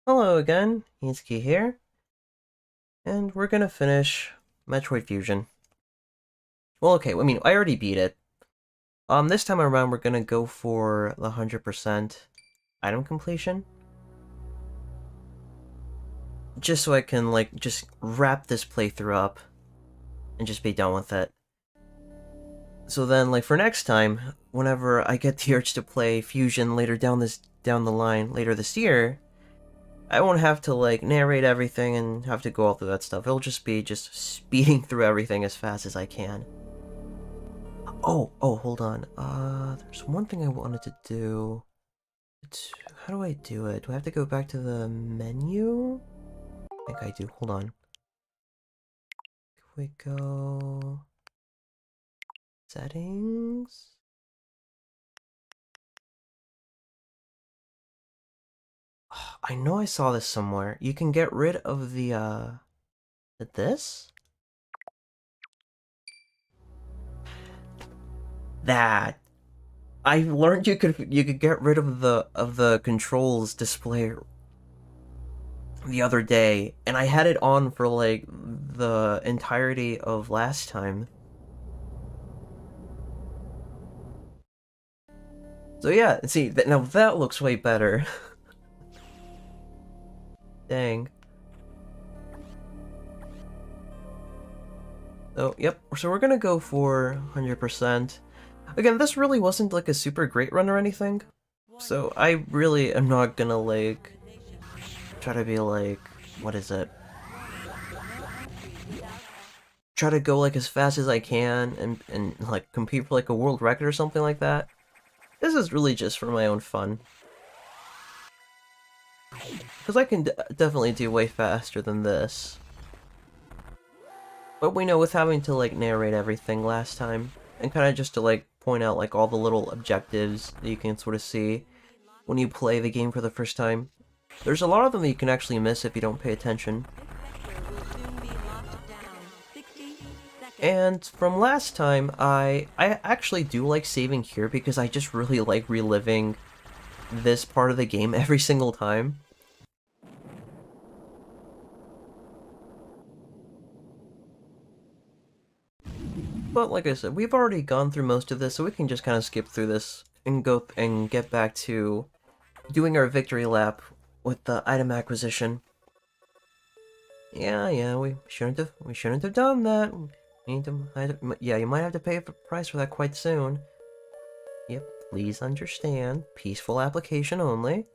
Hello again, Hinsuki here, and we're gonna finish Metroid Fusion. Well, okay, I mean, I already beat it. This time around we're gonna go for the 100% item completion. Just so I can, like, just wrap this playthrough up and just be done with it. So then, like, for next time, whenever I get the urge to play Fusion later down the line, later this year, I won't have to, like, narrate everything and have to go all through that stuff. It'll just be just speeding through everything as fast as I can. Oh, hold on. There's one thing I wanted to do. How do I do it? Do I have to go back to the menu? I think I do. Hold on. Here we go. Settings. I know I saw this somewhere. You can get rid of this? That. I learned you could get rid of the controls display the other day, and I had it on for like the entirety of last time. So yeah, see, now that looks way better. Dang. Oh, yep, so we're gonna go for 100%. Again, this really wasn't like a super great run or anything, so I really am not gonna like try to be like, what is it? Try to go like as fast as I can and like compete for like a world record or something like that. This is really just for my own fun. Because I can definitely do way faster than this. But we know with having to like narrate everything last time, and kind of just to like point out like all the little objectives that you can sort of see when you play the game for the first time, there's a lot of them that you can actually miss if you don't pay attention. And from last time, I actually do like saving here because I just really like reliving this part of the game every single time. But like I said, we've already gone through most of this, so we can just kind of skip through this and go and get back to doing our victory lap with the item acquisition. Yeah, we shouldn't have done that. We need to, yeah, you might have to pay a price for that quite soon. Yep, please understand. Peaceful application only.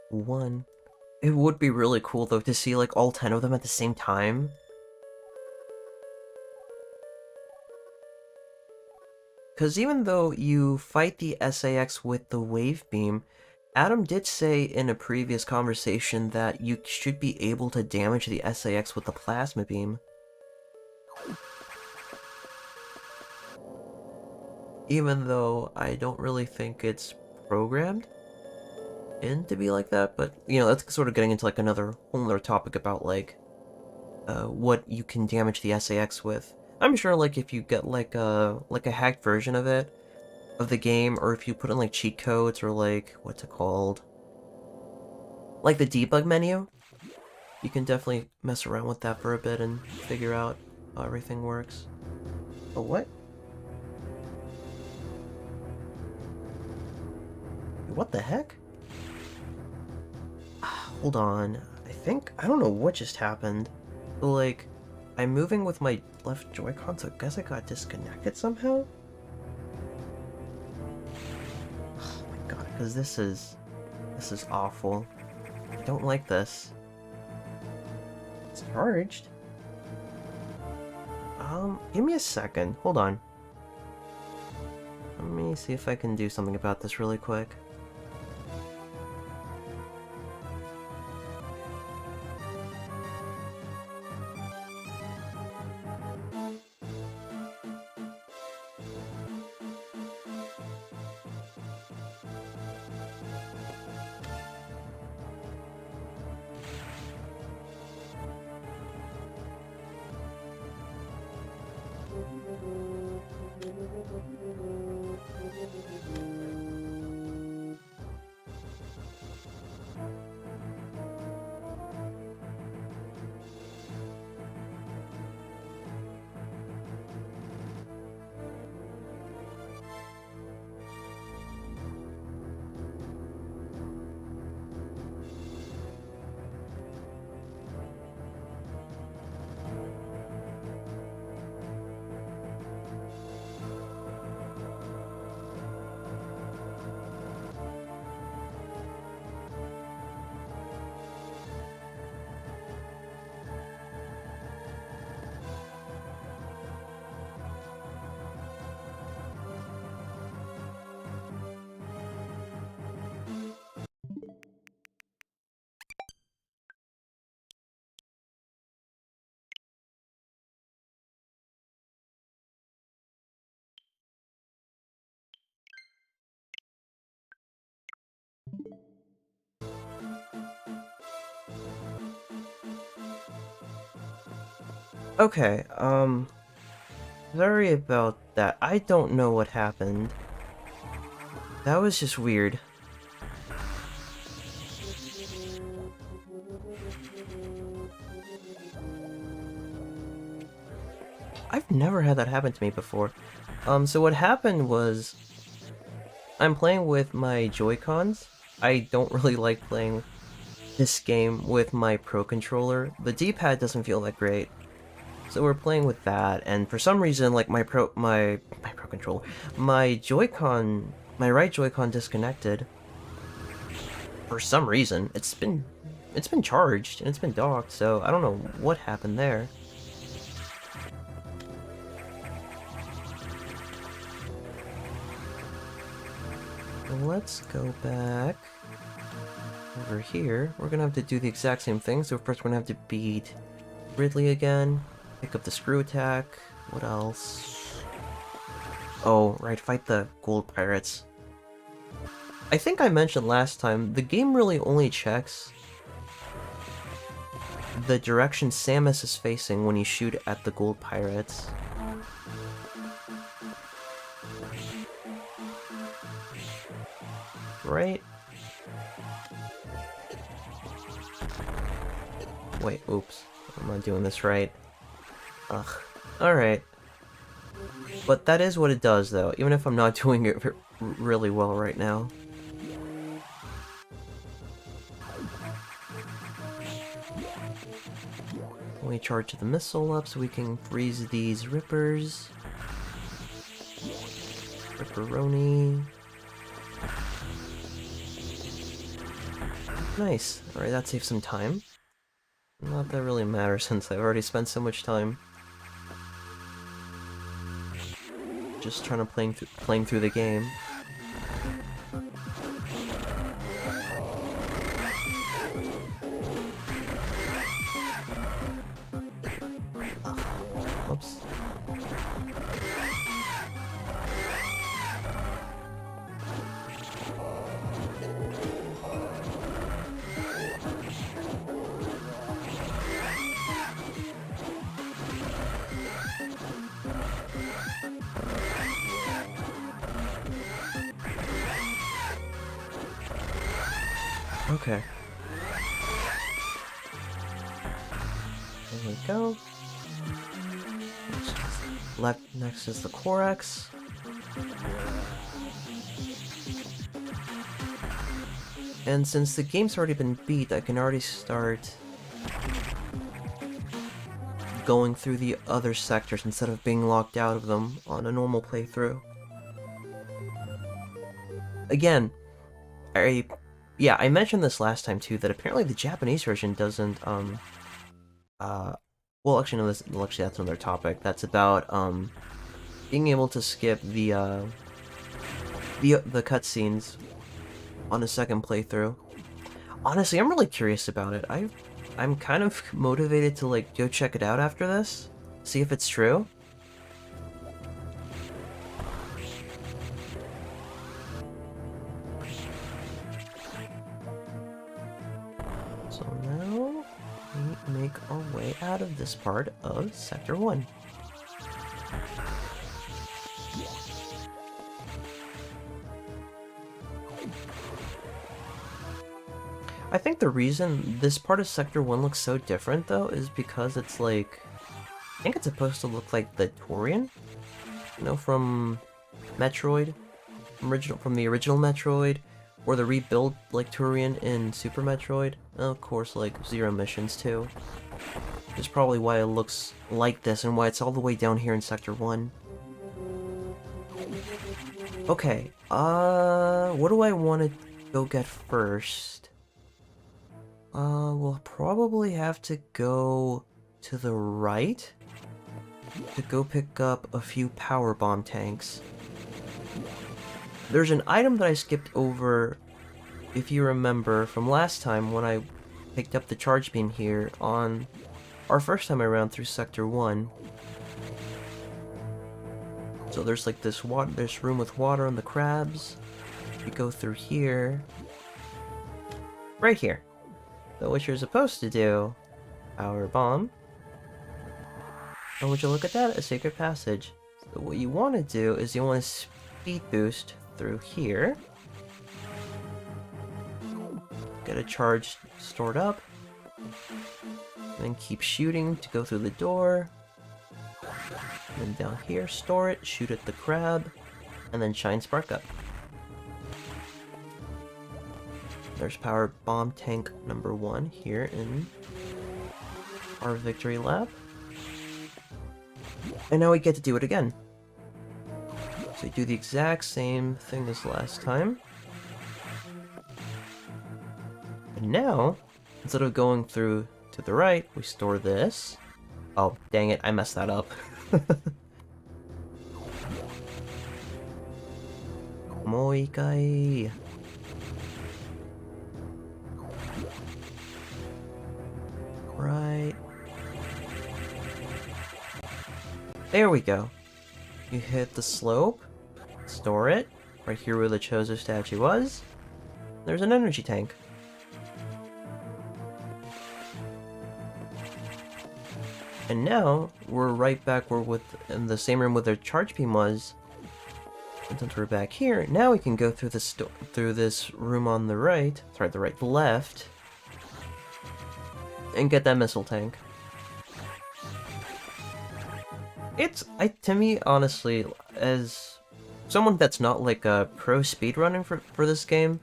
One. It would be really cool though to see like all 10 of them at the same time. Because even though you fight the SAX with the wave beam, Adam did say in a previous conversation that you should be able to damage the SAX with the plasma beam. Even though I don't really think it's programmed in to be like that, but you know, that's sort of getting into like another whole other topic about like what you can damage the SAX with. I'm sure like if you get like a hacked version of it, of the game, or if you put in like cheat codes or like what's it called? Like the debug menu, you can definitely mess around with that for a bit and figure out how everything works. Oh, what? What the heck? Hold on. I don't know what just happened. Like, I'm moving with my left Joy-Con, so I guess I got disconnected somehow? Oh my god, because this is awful. I don't like this. It's charged. Give me a second. Hold on. Let me see if I can do something about this really quick. Okay, sorry about that. I don't know what happened. That was just weird. I've never had that happen to me before. So what happened was, I'm playing with my Joy-Cons. I don't really like playing this game with my Pro Controller. The D-pad doesn't feel that great. So we're playing with that, and for some reason, like my Pro Controller, my right Joy-Con disconnected. For some reason, it's been charged and it's been docked, so I don't know what happened there. Let's go back over here. We're gonna have to do the exact same thing. So first we're gonna have to beat Ridley again, pick up the screw attack. What else? Oh, right, fight the gold pirates. I think I mentioned last time, the game really only checks the direction Samus is facing when you shoot at the gold pirates. Right? Wait, oops. I'm not doing this right. Ugh. Alright. But that is what it does, though, even if I'm not doing it really well right now. We charge the missile up so we can freeze these rippers. Ripperoni. Nice. Alright, that saves some time. Not that really matters since I've already spent so much time just trying to playing through the game. Oops. Okay. There we go. Left next is the Korax. And since the game's already been beat, I can already start going through the other sectors instead of being locked out of them on a normal playthrough. Again, yeah, I mentioned this last time too, that apparently the Japanese version doesn't, well, actually, no, actually, that's another topic. That's about, being able to skip the cutscenes on a second playthrough. Honestly, I'm really curious about it. I'm kind of motivated to, like, go check it out after this, see if it's true. So now, we make our way out of this part of Sector 1. I think the reason this part of Sector 1 looks so different, though, is because it's like... I think it's supposed to look like the Torian, you know, from Metroid, from the original Metroid, or the rebuild, like, Torian in Super Metroid, and of course, like, Zero Missions, too. That's probably why it looks like this, and why it's all the way down here in Sector 1. Okay, what do I want to go get first? We'll probably have to go to the right to go pick up a few power bomb tanks. There's an item that I skipped over, if you remember, from last time when I picked up the charge beam here on our first time around through Sector 1. So there's like this room with water and the crabs. We go through here. Right here. So what you're supposed to do, power bomb. And would you look at that? A secret passage. So what you want to do is you want to speed boost through here. Get a charge stored up. Then keep shooting to go through the door. Then down here, store it, shoot at the crab, and then shine spark up. There's power bomb tank number 1 here in our victory lap. And now we get to do it again. So we do the exact same thing as last time. And now, instead of going through to the right, we store this. Oh, dang it, I messed that up. Moikai. Right. There we go. You hit the slope, store it, right here where the Chozo statue was. There's an energy tank. And now, we're right back where in the same room where the charge beam was. And since we're back here, now we can go through this room on the right, sorry, the left, and get that missile tank. To me, honestly, as someone that's not like a pro speedrunning for this game,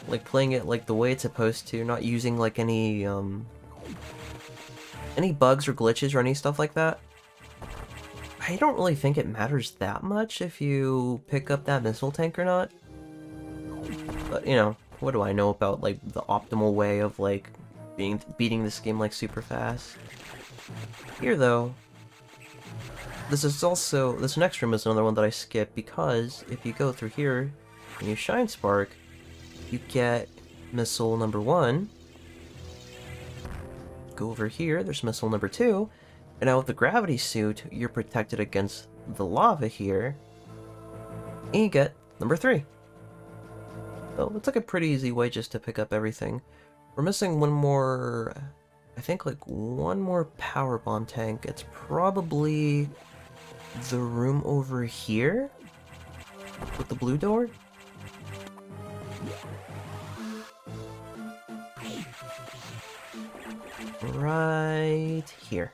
like playing it like the way it's supposed to, not using like any bugs or glitches or any stuff like that, I don't really think it matters that much if you pick up that missile tank or not. But, you know, what do I know about, like, the optimal way of, like, beating this game, like, super fast? Here, though, this next room is another one that I skipped, because if you go through here and you shine spark, you get missile number 1. Go over here, there's missile number 2, and now with the gravity suit, you're protected against the lava here, and you get number 3. So it's like a pretty easy way just to pick up everything. We're missing one more, I think like one more power bomb tank. It's probably the room over here with the blue door. Right here.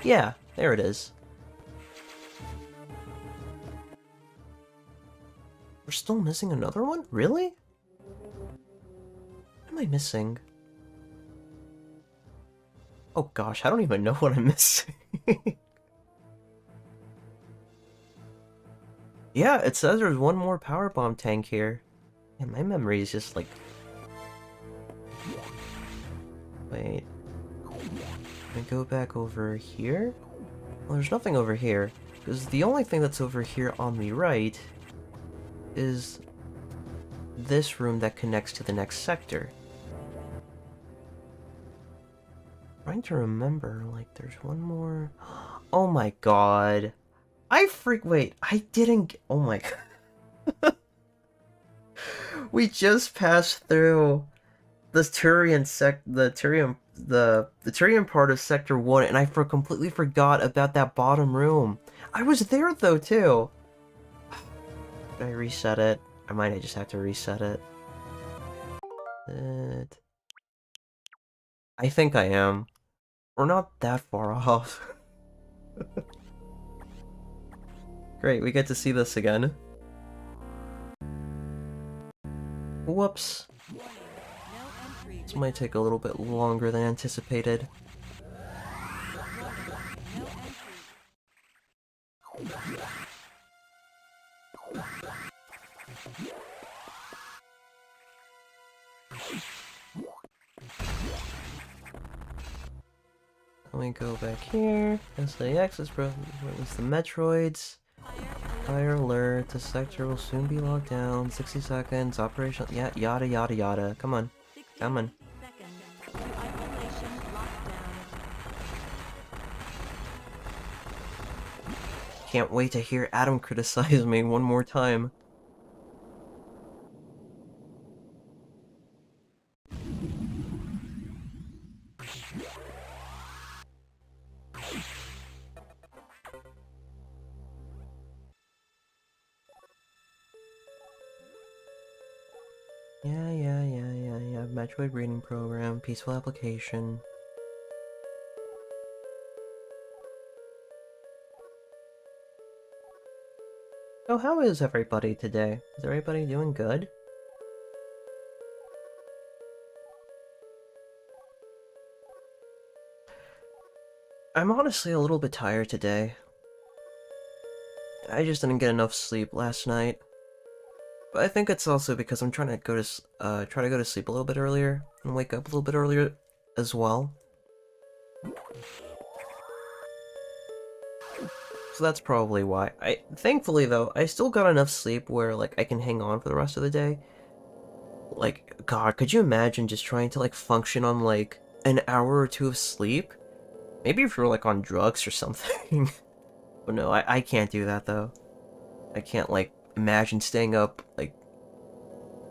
Yeah, there it is. We're still missing another one? Really? What am I missing? Oh gosh, I don't even know what I'm missing. Yeah, it says there's one more power bomb tank here. And my memory is just like... Wait. Can I go back over here? Well, there's nothing over here. Because the only thing that's over here on the right is this room that connects to the next sector. I'm trying to remember, like, there's one more... Oh my god. Wait, I didn't... Oh my god. We just passed through the Turian part of Sector 1, and I completely forgot about that bottom room. I was there, though, too. Did I reset it? I might just have to reset it. I think I am. We're not that far off. Great, we get to see this again. Whoops. This might take a little bit longer than anticipated. Let me go back here. SAX is release the Metroids. Fire alert. The sector will soon be locked down. 60 seconds. Operational. Yeah, yada yada yada. Come on. Come on. Can't wait to hear Adam criticize me one more time. Metroid reading program, peaceful application. So how is everybody today? Is everybody doing good? I'm honestly a little bit tired today. I just didn't get enough sleep last night. But I think it's also because I'm trying to go to sleep a little bit earlier and wake up a little bit earlier as well. So that's probably why. Thankfully though, I still got enough sleep where like I can hang on for the rest of the day. Like, God, could you imagine just trying to like function on like an hour or two of sleep? Maybe if you're like on drugs or something. But no, I can't do that though. I can't like imagine staying up like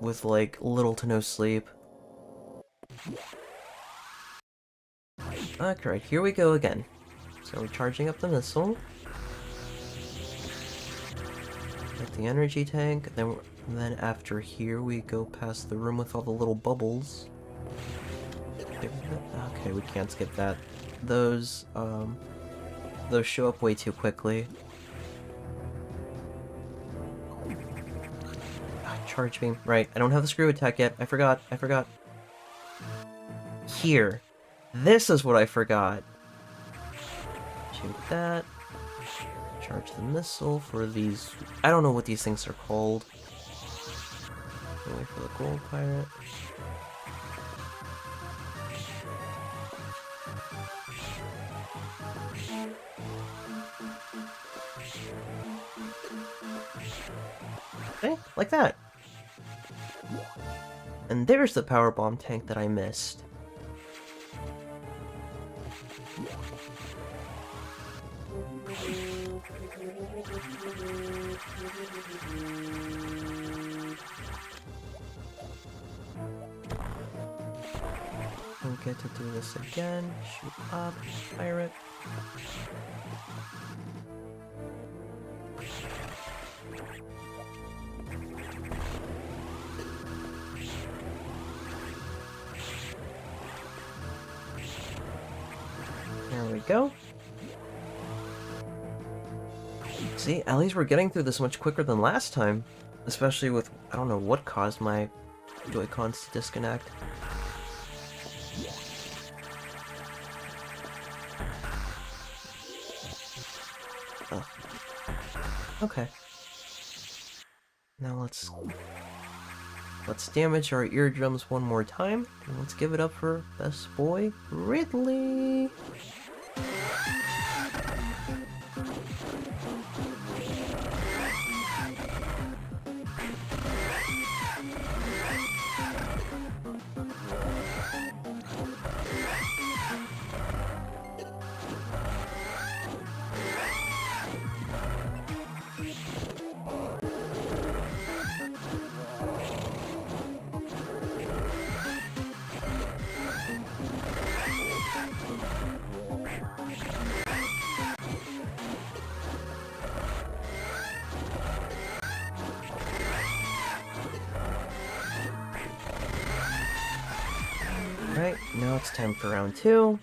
with like little to no sleep. Okay, right, here we go again. So we're charging up the missile. Get the energy tank, and then after here we go past the room with all the little bubbles. Okay, we can't skip that. Those show up way too quickly. Charge beam. Right, I don't have the screw attack yet. I forgot. Here. This is what I forgot. Shoot that. Charge the missile for these... I don't know what these things are called. Wait for the gold pirate. Okay, like that. And there's the power bomb tank that I missed. Don't get to do this again. Shoot up, pirate. There we go. See, at least we're getting through this much quicker than last time. Especially with, I don't know what caused my Joy-Cons to disconnect. Oh. Okay. Now let's damage our eardrums one more time, and let's give it up for best boy, Ridley! Right, now it's time for round 2.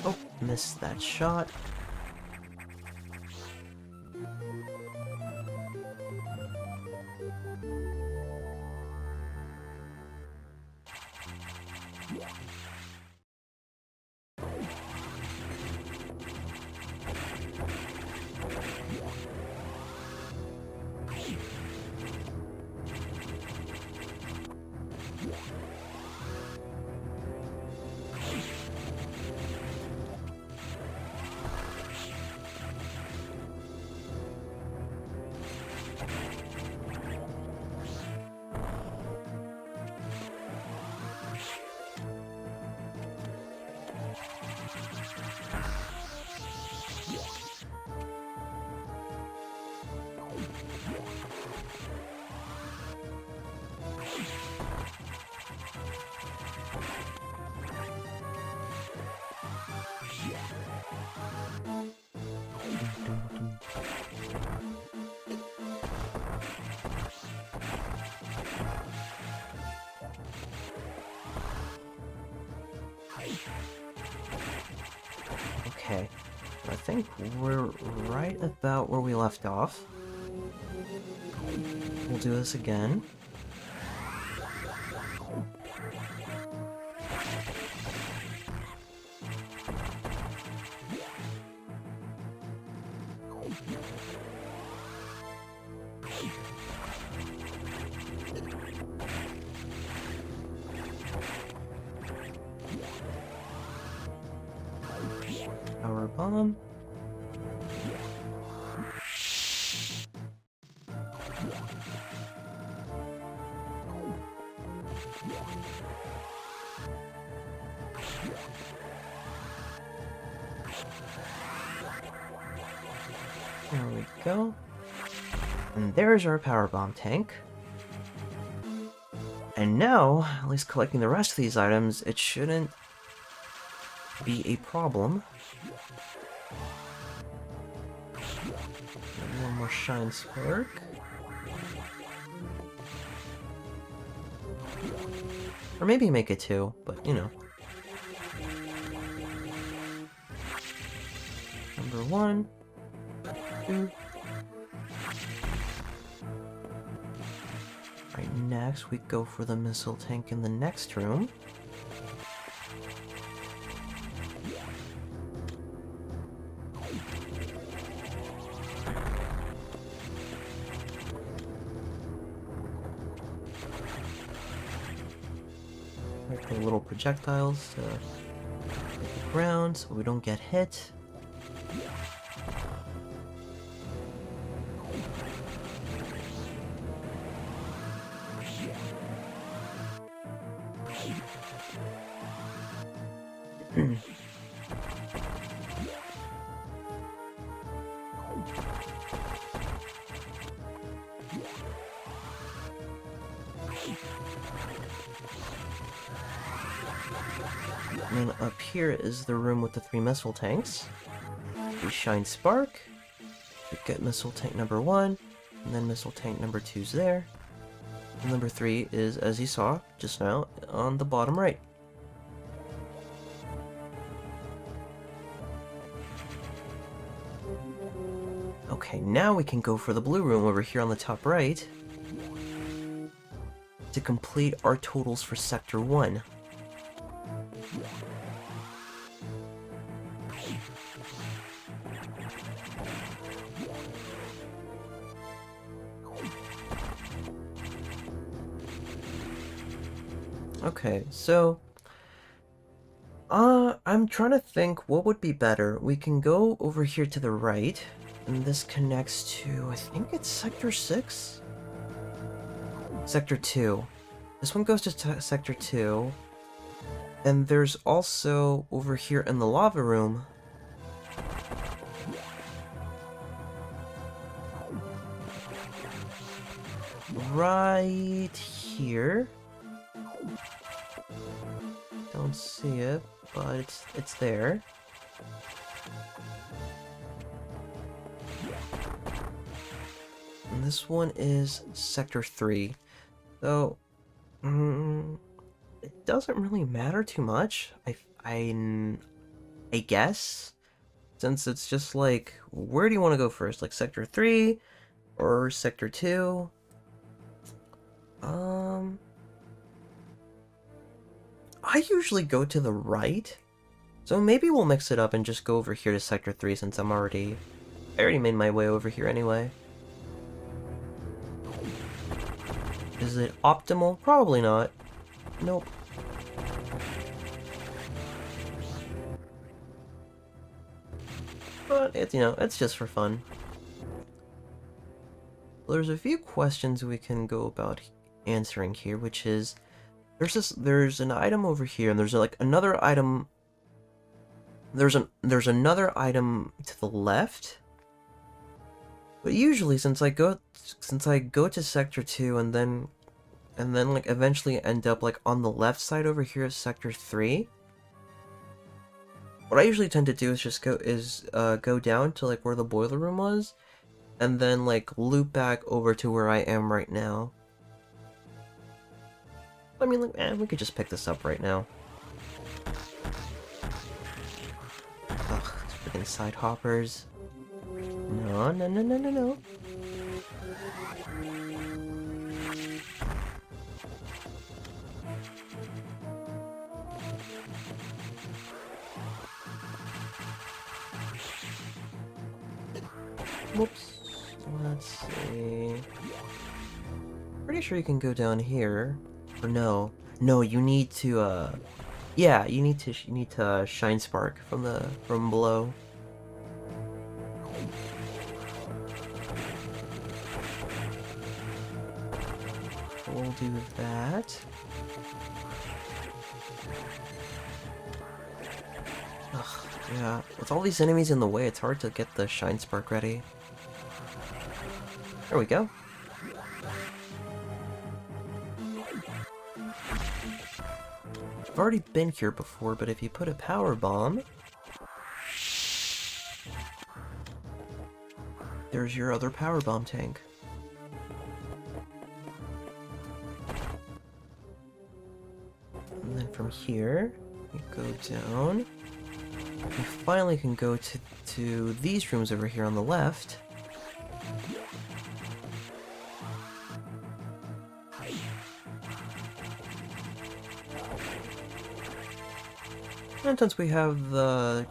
Oh, missed that shot. think we're right about where we left off. We'll do this again. Power bomb. There we go. And there's our power bomb tank. And now, at least collecting the rest of these items, it shouldn't be a problem. One more shine spark. Or maybe make it 2, but you know. Number 1, 2. Right, next we go for the missile tank in the next room. Like the little projectiles to hit the ground so we don't get hit. And then up here is the room with the 3 missile tanks. We shine spark, we get missile tank number 1, and then missile tank number 2's there. And number 3 is, as you saw just now, on the bottom right. Okay, now we can go for the blue room over here on the top right to complete our totals for Sector 1. Okay, so I'm trying to think what would be better. We can go over here to the right, and this connects to, I think it's Sector 6? Sector 2. This one goes to Sector 2. And there's also, over here in the lava room, right here. Don't see it, but it's there. And this one is Sector 3. So, it doesn't really matter too much, I guess. Since it's just like, where do you want to go first? Like Sector 3 or Sector 2? I usually go to the right, so maybe we'll mix it up and just go over here to Sector 3 since I already made my way over here anyway. Is it optimal? Probably not. Nope. But it's, you know, it's just for fun. There's a few questions we can go about answering here, which is there's an item over here, and there's like another item. There's another item to the left. But usually, since I go to Sector 2 and then like eventually end up like on the left side over here of Sector 3, what I usually tend to do is just go down to like where the boiler room was, and then like loop back over to where I am right now. I mean, like, we could just pick this up right now. Ugh, this freaking side hoppers. No, no, no, no, no, no. Whoops. Let's see. Pretty sure you can go down here. Or no. No, you need to, yeah, you need to shine spark from below. We'll do that. Ugh, yeah. With all these enemies in the way, it's hard to get the shine spark ready. There we go. I've already been here before, but if you put a power bomb, there's your other power bomb tank. And then from here, you go down. You finally can go to these rooms over here on the left. And since we have the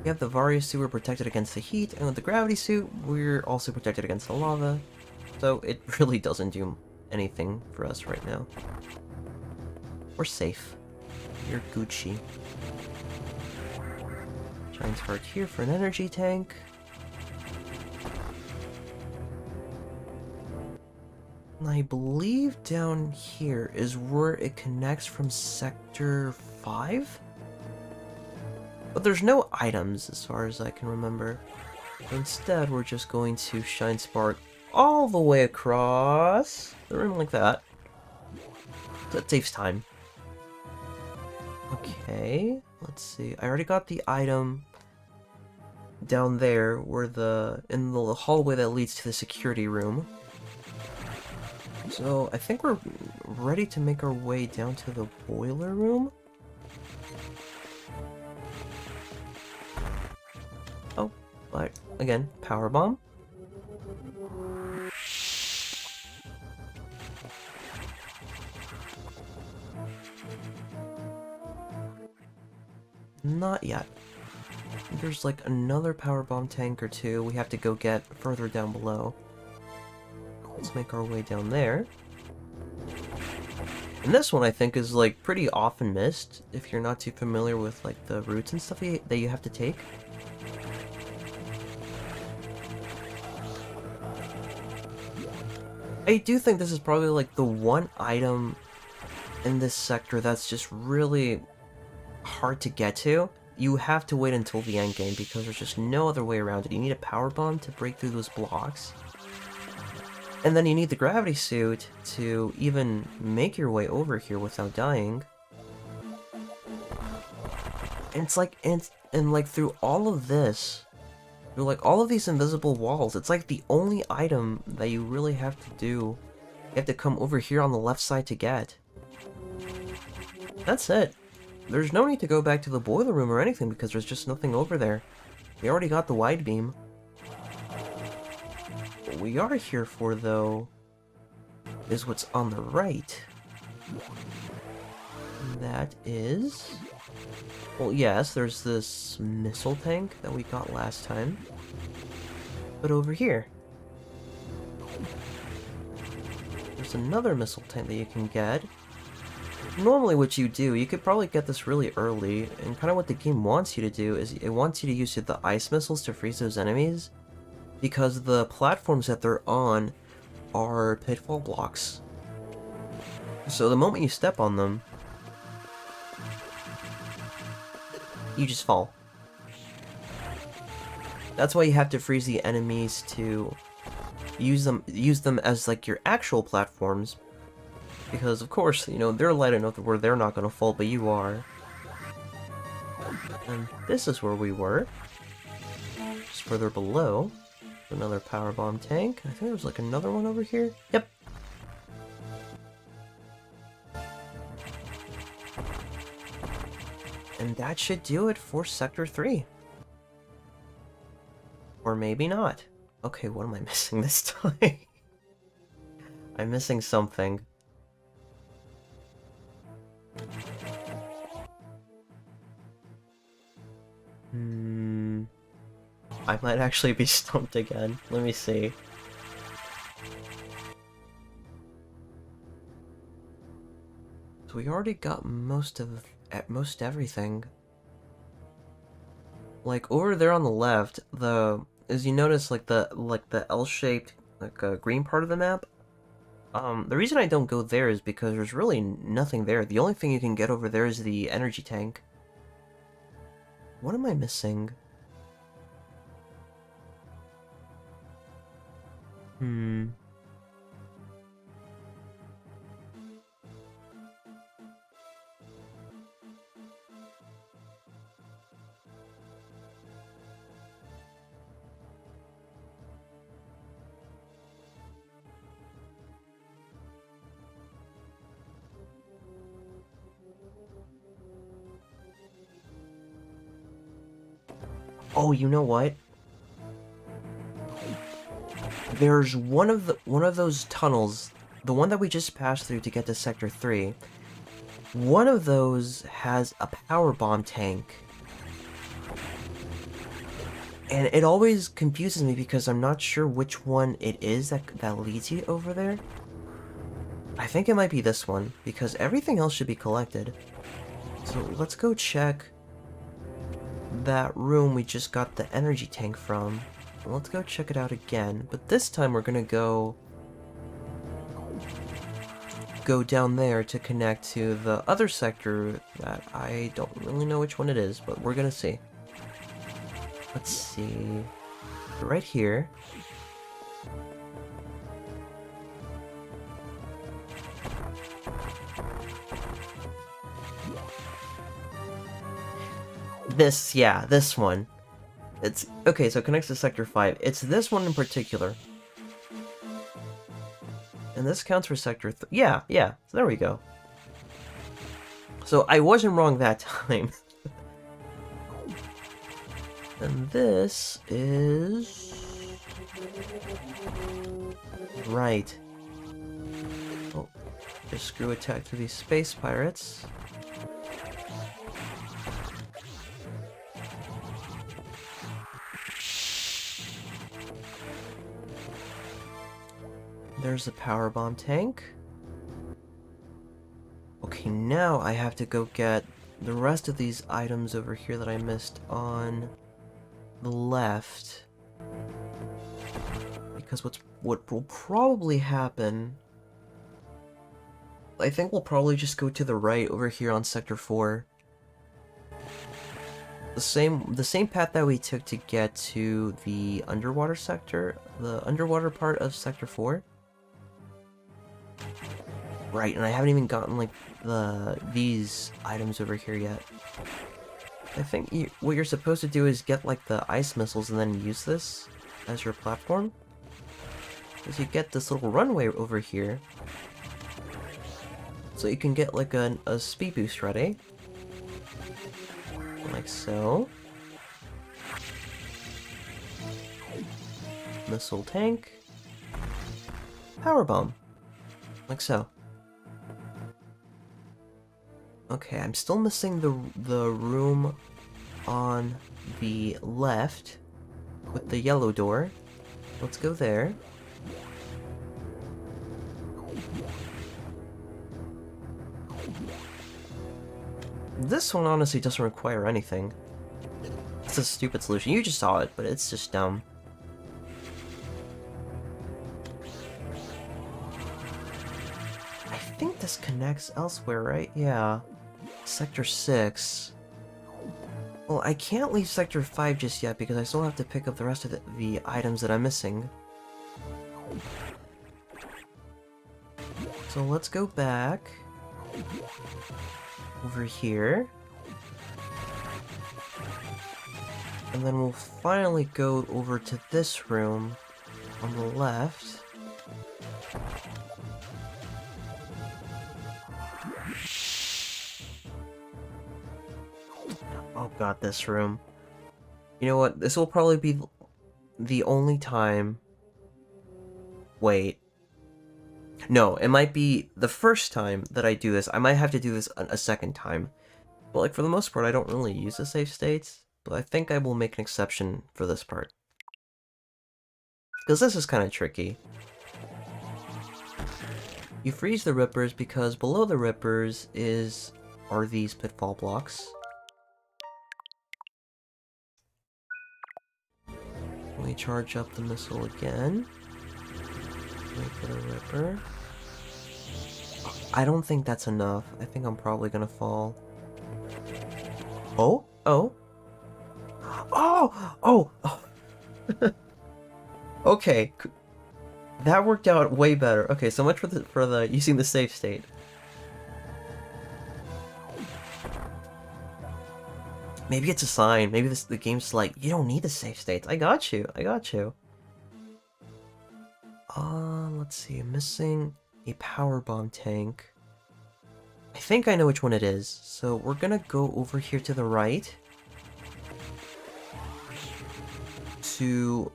Varia suit, we're protected against the heat, and with the gravity suit, we're also protected against the lava. So it really doesn't do anything for us right now. We're safe. You're Gucci. Shine spark here for an energy tank. And I believe down here is where it connects from Sector 5? But there's no items as far as I can remember. Instead, we're just going to shine spark all the way across the room like that. That saves time. Okay, let's see. I already got the item down there where in the hallway that leads to the security room. So I think we're ready to make our way down to the boiler room. Oh, but again, power bomb. Not yet. There's like another power bomb tank or two we have to go get further down below. Let's make our way down there. And this one I think is like pretty often missed if you're not too familiar with like the routes and stuff that you have to take. I do think this is probably like the one item in this sector that's just really hard to get to. You have to wait until the end game because there's just no other way around it. You need a power bomb to break through those blocks. And then you need the gravity suit to even make your way over here without dying. And it's like, and like through all of this, through like all of these invisible walls, it's like the only item that you really have to do. You have to come over here on the left side to get. That's it. There's no need to go back to the boiler room or anything because there's just nothing over there. We already got the wide beam. What we are here for, though, is what's on the right. And that is... Well, yes, there's this missile tank that we got last time. But over here, there's another missile tank that you can get. Normally what you do, you could probably get this really early, and kind of what the game wants you to do is it wants you to use the ice missiles to freeze those enemies, because the platforms that they're on are pitfall blocks. So the moment you step on them, you just fall. That's why you have to freeze the enemies to use them as like your actual platforms. Because, of course, you know, they're light enough where they're not going to fall, but you are. And this is where we were. Just further below. Another power bomb tank. I think there was like another one over here. Yep. And that should do it for Sector 3. Or maybe not. Okay, what am I missing this time? I'm missing something. I might actually be stumped again. Let me see. So we already got most everything. Like over there on the left, as you notice, like the L-shaped green part of the map. The reason I don't go there is because there's really nothing there. The only thing you can get over there is the energy tank. What am I missing? Oh, you know what? There's one of those tunnels, the one that we just passed through to get to Sector 3. One of those has a power bomb tank. And it always confuses me because I'm not sure which one it is that leads you over there. I think it might be this one, because everything else should be collected. So let's go check that room we just got the energy tank from. Let's go check it out again, but this time we're gonna go down there to connect to the other sector that I don't really know which one it is, but we're gonna see. Let's see. Right here. This one. It's okay, so it connects to Sector 5. It's this one in particular. And this counts for Sector 3. Yeah, so there we go. So I wasn't wrong that time. And this is... Right. Oh, just screw attack through these space pirates. There's the power bomb tank. Okay, now I have to go get the rest of these items over here that I missed on the left. Because what will probably happen... I think we'll probably just go to the right over here on Sector 4. The same path that we took to get to the underwater sector, the underwater part of Sector 4. Right, and I haven't even gotten, like, these items over here yet. I think what you're supposed to do is get, like, the ice missiles and then use this as your platform. Because you get this little runway over here. So you can get, like, a speed boost ready. Like so. Missile tank. Power bomb. Like so. Okay, I'm still missing the room on the left with the yellow door. Let's go there. This one honestly doesn't require anything. It's a stupid solution. You just saw it, but it's just dumb. I think this connects elsewhere, right? Yeah. Sector 6. Well, I can't leave Sector 5 just yet because I still have to pick up the rest of the items that I'm missing. So let's go back over here. And then we'll finally go over to this room on the left. Oh god, this room. You know what? This will probably be the only time... Wait. No, it might be the first time that I do this. I might have to do this a second time. But like for the most part, I don't really use the save states. But I think I will make an exception for this part. Because this is kind of tricky. You freeze the rippers because below the rippers are these pitfall blocks. We charge up the missile again. Wait for the ripper. I don't think that's enough. I think I'm probably gonna fall. Oh? Oh? Oh! Oh! Oh. Okay. That worked out way better. Okay, so much for the using the save state. Maybe it's a sign. Maybe the game's like, you don't need the save states. I got you. I got you. Let's see. I'm missing a power bomb tank. I think I know which one it is. So we're gonna go over here to the right. To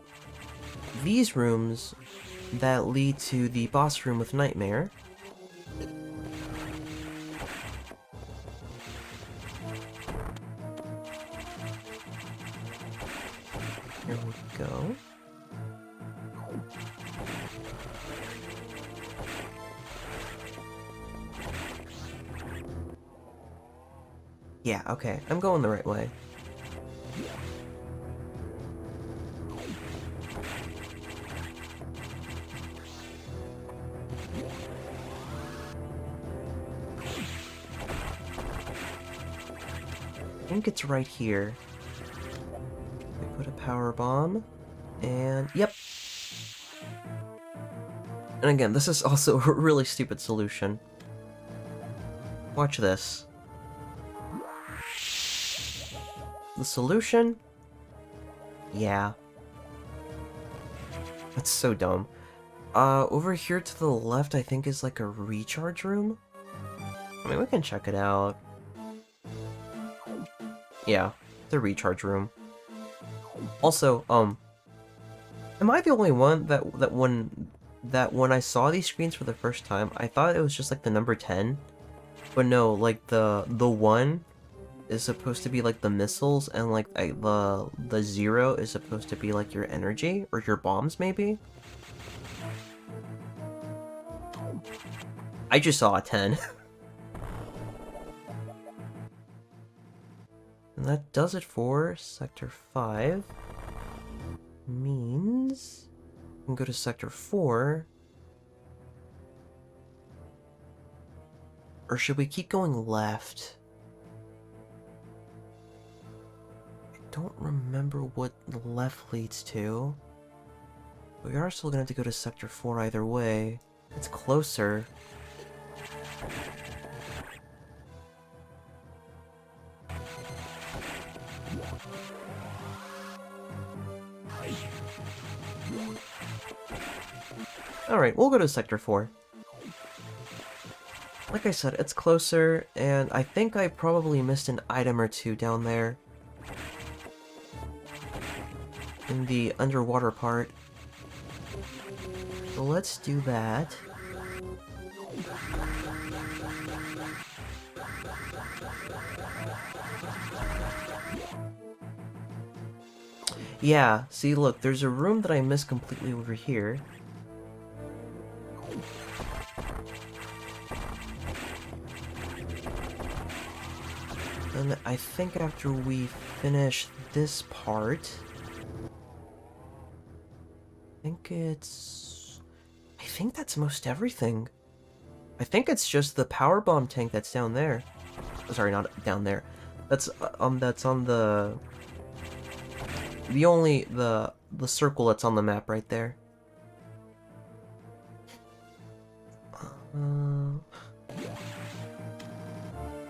these rooms that lead to the boss room with Nightmare. Here we go. Yeah, okay, I'm going the right way. I think it's right here. We put a power bomb, and yep. And again, this is also a really stupid solution. Watch this. The solution? Yeah. That's so dumb. Over here to the left, I think is like a recharge room? I mean, we can check it out. Yeah, the recharge room. Also, am I the only one that when I saw these screens for the first time, I thought it was just like the number 10? But no, like the 1 is supposed to be like the missiles, and like the 0 is supposed to be like your energy or your bombs maybe? I just saw a 10. And that does it for Sector 5. Means we can go to Sector 4. Or should we keep going left? I don't remember what left leads to. We are still gonna have to go to Sector 4 either way. It's closer. Alright, we'll go to Sector 4. Like I said, it's closer, and I think I probably missed an item or two down there. In the underwater part. So let's do that. Yeah, see look, there's a room that I missed completely over here. And I think after we finish this part... I think that's most everything. I think it's just the power bomb tank that's down there. Sorry, not down there. That's on the circle that's on the map right there.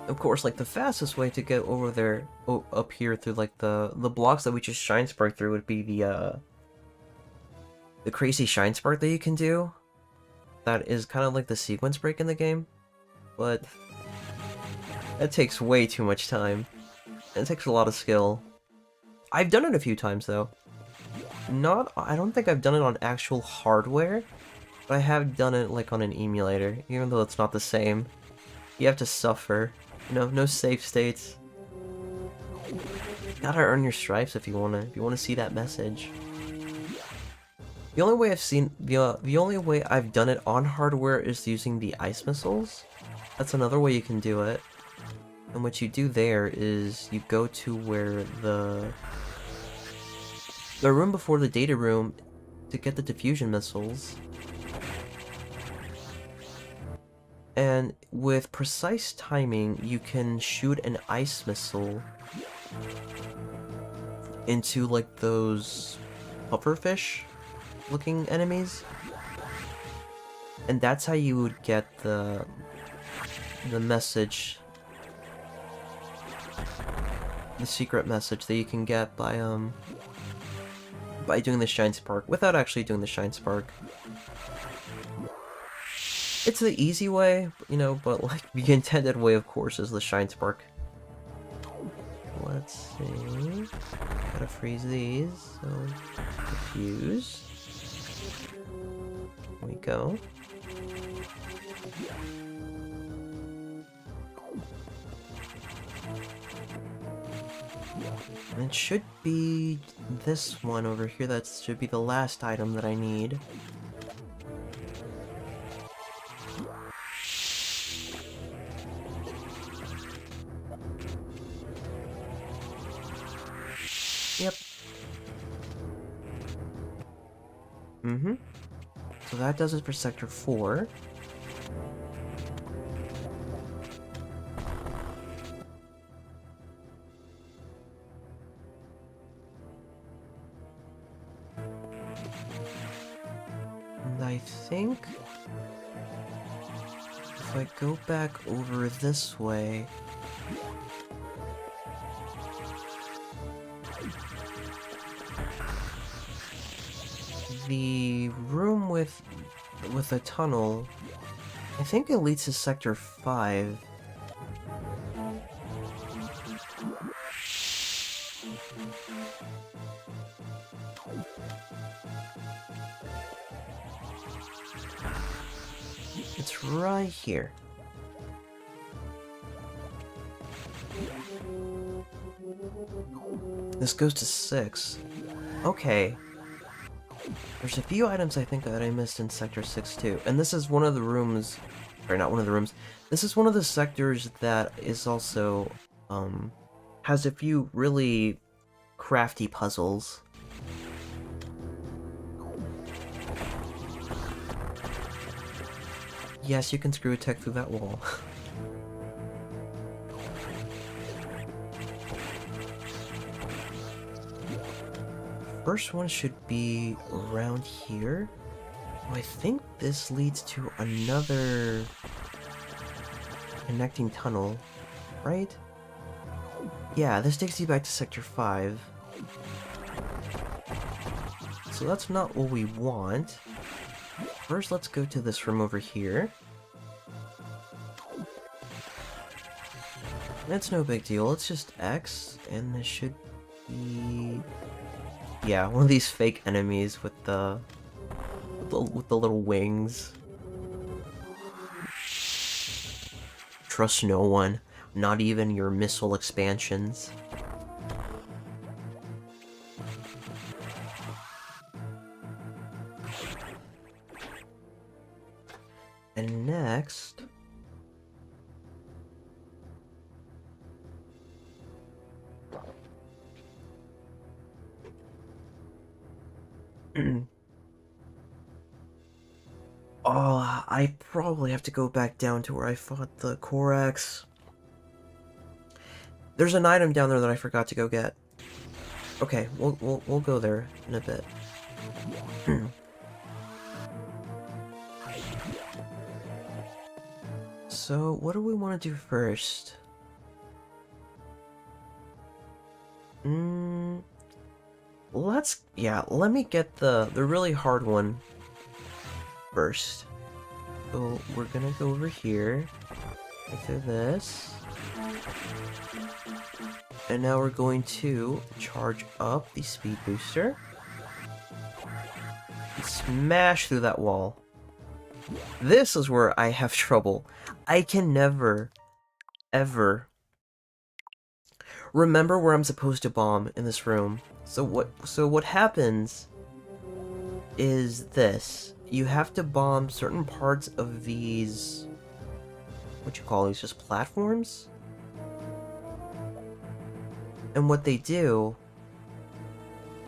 Of course, like the fastest way to get over there, up here through like the blocks that we just shine spark through would be the crazy shine spark that you can do. That is kind of like the sequence break in the game, but that takes way too much time. It takes a lot of skill. I've done it a few times though. I don't think I've done it on actual hardware, but I have done it like on an emulator, even though it's not the same. You have to suffer. No safe states. You gotta earn your stripes if you wanna see that message. The only way I've seen the only way I've done it on hardware is using the ice missiles. That's another way you can do it. And what you do there is you go to where the room before the data room to get the diffusion missiles. And with precise timing, you can shoot an ice missile into like those pufferfish looking enemies. And that's how you would get the message, the secret message that you can get by doing the Shine Spark without actually doing the Shine Spark. It's the easy way, you know, but like the intended way, of course, is the Shine Spark. Let's see. Gotta freeze these. So diffuse. There we go. And it should be this one over here. That should be the last item that I need. Yep. So that does it for Sector 4. And I think if I go back over this way, the room with a tunnel, I think it leads to Sector 5. It's right here. This goes to 6. Okay. There's a few items I think that I missed in Sector 6 too, and this is one of the rooms, or not one of the rooms, this is one of the sectors that is also, has a few really crafty puzzles. Yes, you can screw a tech through that wall. First one should be around here. Oh, I think this leads to another connecting tunnel, right? Yeah, this takes you back to Sector 5. So that's not what we want. First, let's go to this room over here. That's no big deal, it's just X, and this should be... yeah, one of these fake enemies with the little wings. Trust no one, not even your missile expansions. And next... oh, I probably have to go back down to where I fought the Korax. There's an item down there that I forgot to go get. Okay, we'll go there in a bit. So, what do we want to do first? Let me get the really hard one first. So, we're gonna go over here, into this, and now we're going to charge up the speed booster. smash through that wall. This is where I have trouble. I can never, ever remember where I'm supposed to bomb in this room. So what happens is this. You have to bomb certain parts of these, what you call these, just platforms? And what they do,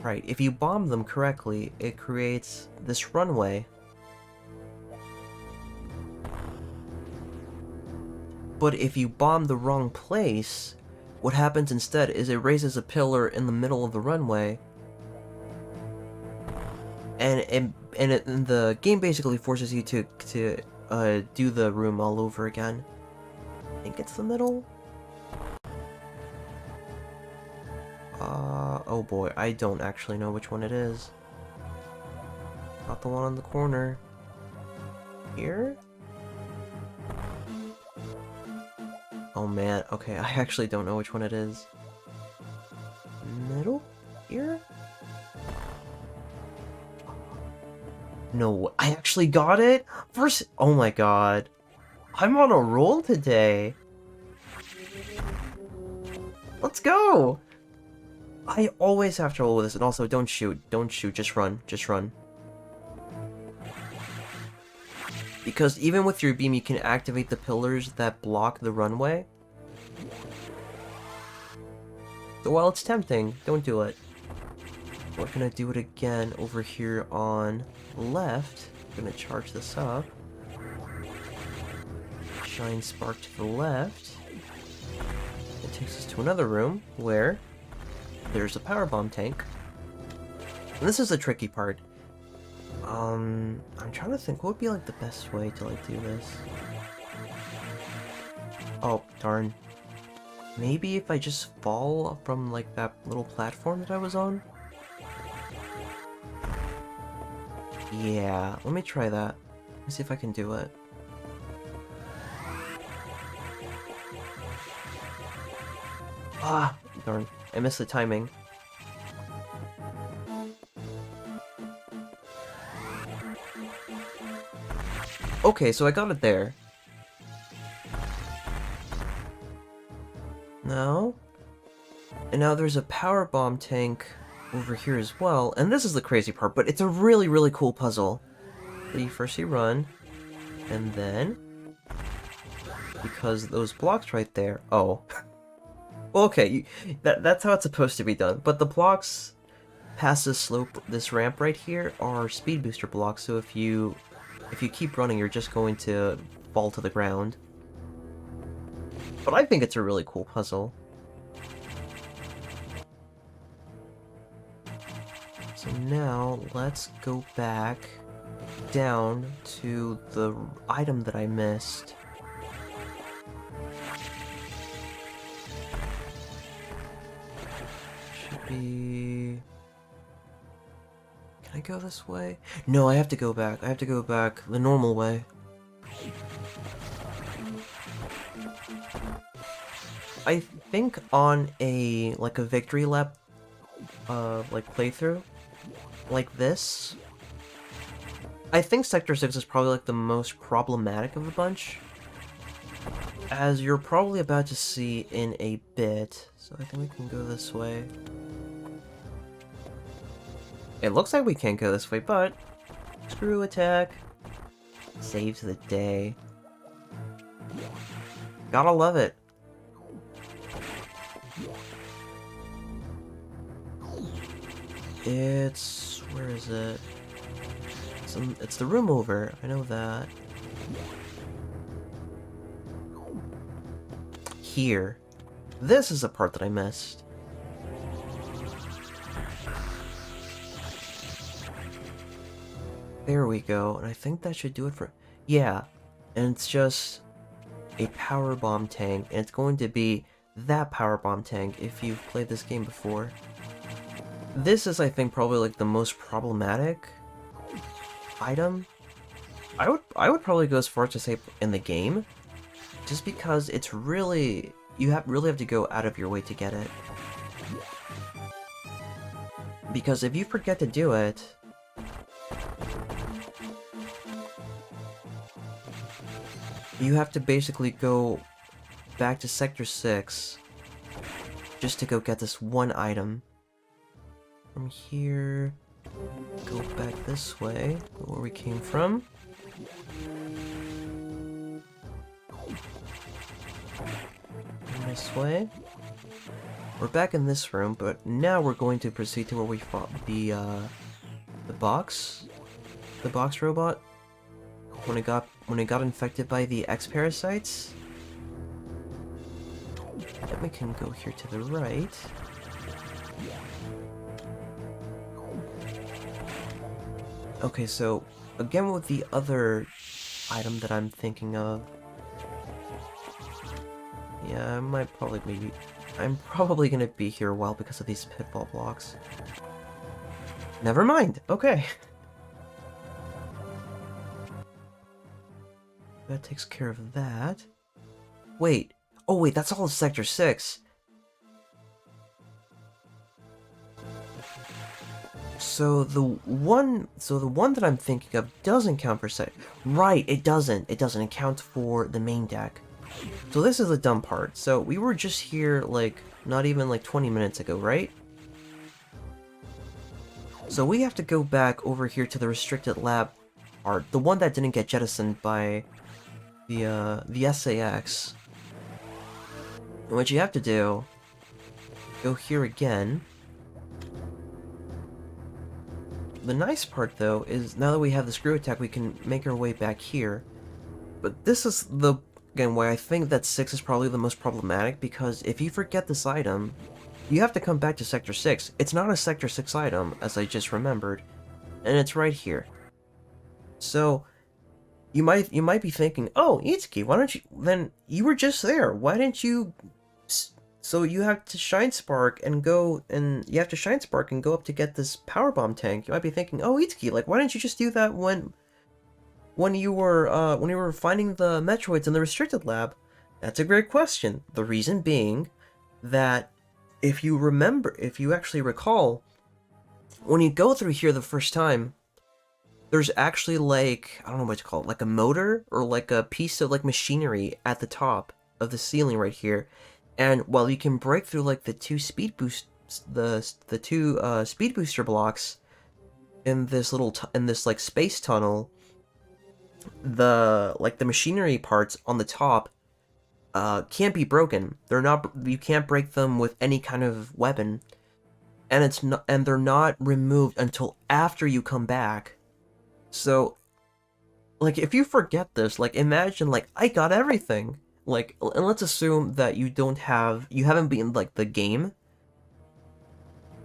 right, if you bomb them correctly, it creates this runway. But if you bomb the wrong place, what happens instead is it raises a pillar in the middle of the runway, and the game basically forces you to do the room all over again. I think it's the middle? Oh boy, I don't actually know which one it is. Not the one on the corner. Here? Oh man, okay, I actually don't know which one it is. Middle? Here? No, I actually got it? First, oh my god. I'm on a roll today. Let's go! I always have trouble with this, and also, don't shoot, just run, Because even with your beam, you can activate the pillars that block the runway. So while it's tempting, don't do it. We're gonna do it again over here on left. I'm gonna charge this up. Shine spark to the left. It takes us to another room where there's a power bomb tank. And this is the tricky part. I'm trying to think what would be like the best way to like do this. Oh, darn. Maybe if I just fall from like that little platform that I was on? Yeah, let me try that. Let me see if I can do it. Ah, darn. I missed the timing. Okay, so I got it there. No? And now there's a power bomb tank over here as well. And this is the crazy part, but it's a really, really cool puzzle. First you run, and then, because those blocks right there, oh. Well, okay, that's how it's supposed to be done. But the blocks past this slope, this ramp right here, are speed booster blocks, so if you keep running, you're just going to fall to the ground. But I think it's a really cool puzzle. So now, let's go back down to the item that I missed. Should be... Can I go this way? No, I have to go back. I have to go back the normal way. I think on a victory lap like playthrough like this, I think Sector 6 is probably like the most problematic of the bunch, as you're probably about to see in a bit. So I think we can go this way. It looks like we can't go this way, but screw attack. Saves the day. Gotta love it. It's... where is it? It's the room over, I know that. Here. This is the part that I missed. There we go, and I think that should do it for... Yeah, and it's just a power bomb tank, and it's going to be that power bomb tank if you've played this game before. This is, I think, probably like the most problematic item. I would probably go as far as to say in the game, just because it's really... you really have to go out of your way to get it. Because if you forget to do it, you have to basically go back to Sector 6 just to go get this one item. From here, go back this way, where we came from. And this way. We're back in this room, but now we're going to proceed to where we fought the box robot. When it got infected by the X parasites. Then we can go here to the right. Okay, so again with the other item that I'm thinking of. Yeah, I'm probably gonna be here a while because of these pitfall blocks. Never mind. Okay. That takes care of that. Wait. Oh wait, that's all of Sector 6. So the one that I'm thinking of doesn't count for Right, it doesn't. It doesn't account for the main deck. So this is the dumb part. So we were just here like not even like 20 minutes ago, right? So we have to go back over here to the restricted lab part, the one that didn't get jettisoned by the SAX. And what you have to do, go here again. The nice part, though, is now that we have the screw attack, we can make our way back here. But this is again, why I think that 6 is probably the most problematic, because if you forget this item, you have to come back to Sector 6. It's not a Sector 6 item, as I just remembered, and it's right here. So, you might be thinking, oh, Itsuki, why don't you, then you were just there, why didn't you, so you have to Shine Spark and go up to get this power bomb tank. You might be thinking, oh, Itsuki, like, why didn't you just do that when you were finding the Metroids in the restricted lab? That's a great question. The reason being that if you actually recall, when you go through here the first time, there's actually like, I don't know what to call it, like a motor or like a piece of like machinery at the top of the ceiling right here. And while you can break through like the two speed booster blocks in this like space tunnel, the machinery parts on the top can't be broken. You can't break them with any kind of weapon, and they're not removed until after you come back. So, like, if you forget this, like, imagine, like, I got everything. Like, and let's assume that you haven't beaten, like, the game.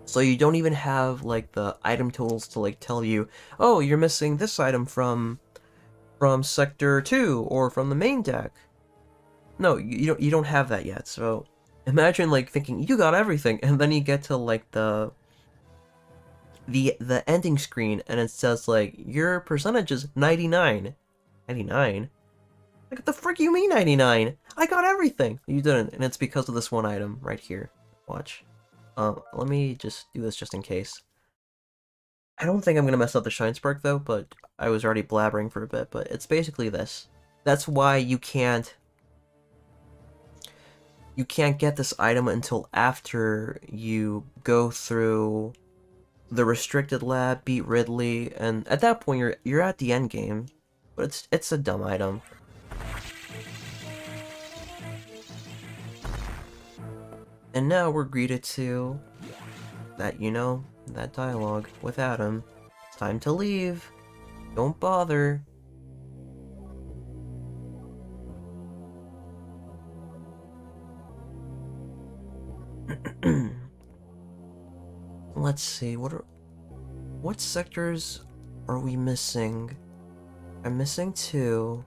So you don't even have, like, the item totals to, like, tell you, oh, you're missing this item from Sector 2, or from the main deck. No, you don't have that yet, so imagine, like, thinking, you got everything, and then you get to, like, the ending screen, and it says, like, your percentage is 99. 99? Like, what the frick you mean 99? I got everything! You didn't, and it's because of this one item right here. Watch. Let me just do this just in case. I don't think I'm gonna mess up the Shine Spark, though, but I was already blabbering for a bit, but it's basically this. That's why you can't get this item until after you go through the restricted lab, beat Ridley, and at that point you're at the end game. But it's a dumb item. And now we're greeted to that, that dialogue with Adam. It's time to leave. Don't bother. Let's see, what sectors are we missing? I'm missing 2.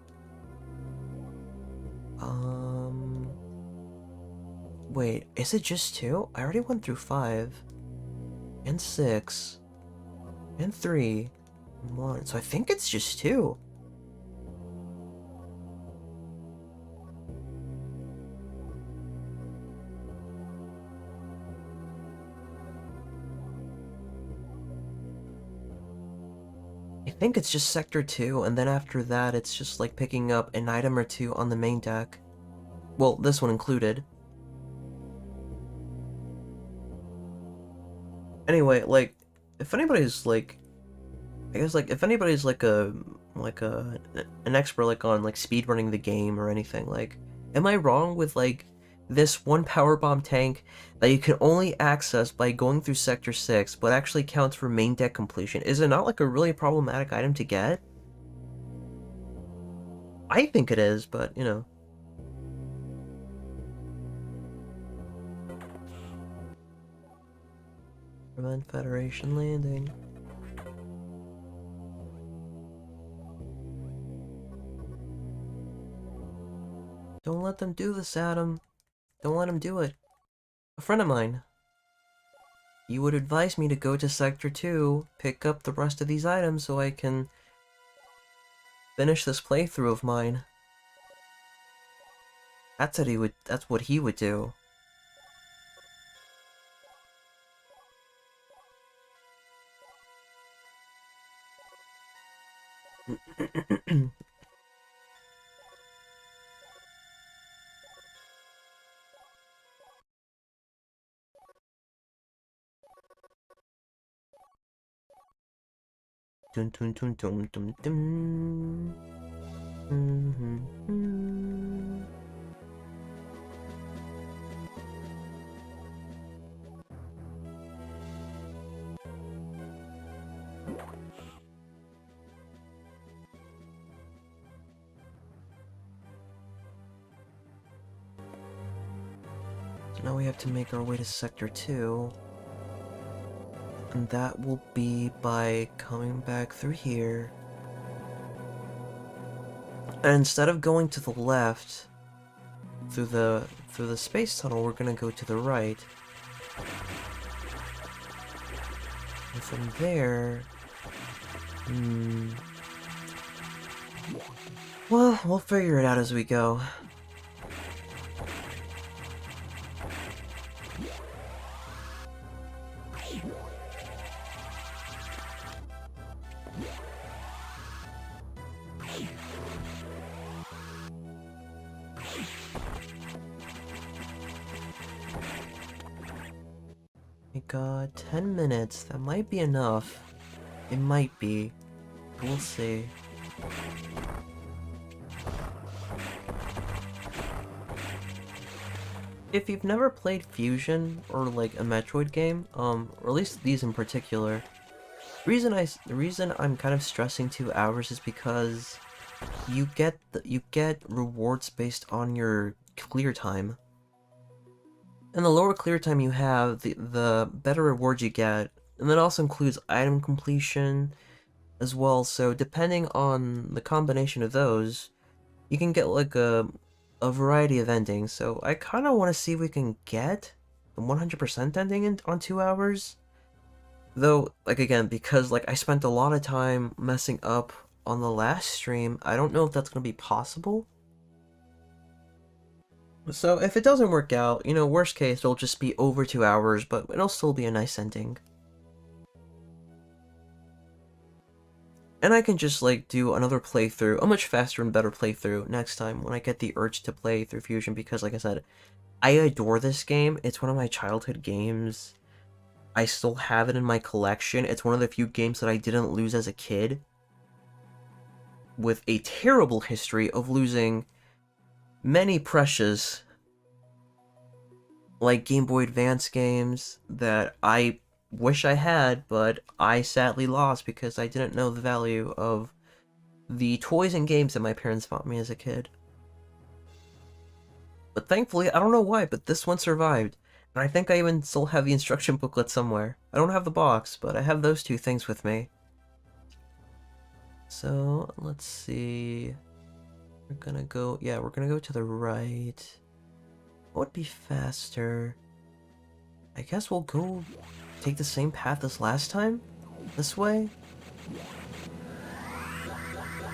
Wait, is it just 2? I already went through 5. And 6. And 3. And 1. So I think it's just 2. I think it's just Sector 2, and then after that it's just like picking up an item or two on the main deck. Well, this one included. Anyway, like, if anybody's like, I guess like if anybody's like an expert like on like speedrunning the game or anything, like, am I wrong with like this one power bomb tank that you can only access by going through Sector 6, but actually counts for main deck completion? Is it not like a really problematic item to get? I think it is, but you know. Prevent Federation landing. Don't let them do this, Adam. Don't let them do it. A friend of mine. You would advise me to go to Sector 2, pick up the rest of these items so I can finish this playthrough of mine. That's what he would do. Dun dun dun dun dun dun. So now we have to make our way to Sector 2. And that will be by coming back through here. And instead of going to the left through the space tunnel, we're gonna go to the right. And from there, well, we'll figure it out as we go. We got 10 minutes. That might be enough. It might be. We'll see. If you've never played Fusion or like a Metroid game, or at least these in particular, the reason I'm kind of stressing 2 hours is because you get rewards based on your clear time. And the lower clear time you have, the better rewards you get. And that also includes item completion as well, so depending on the combination of those, you can get like a variety of endings. So I kind of want to see if we can get the 100% ending on 2 hours. Though, like again, because like I spent a lot of time messing up on the last stream, I don't know if that's going to be possible. So if it doesn't work out, you know, worst case, it'll just be over 2 hours, but it'll still be a nice ending. And I can just, like, do another playthrough, a much faster and better playthrough next time when I get the urge to play through Fusion, because, like I said, I adore this game. It's one of my childhood games. I still have it in my collection. It's one of the few games that I didn't lose as a kid, with a terrible history of losing many precious, like, Game Boy Advance games that I wish I had, but I sadly lost because I didn't know the value of the toys and games that my parents bought me as a kid. But thankfully, I don't know why, but this one survived. And I think I even still have the instruction booklet somewhere. I don't have the box, but I have those 2 things with me. So, let's see. We're gonna go to the right. What would be faster? I guess we'll go take the same path as last time? This way?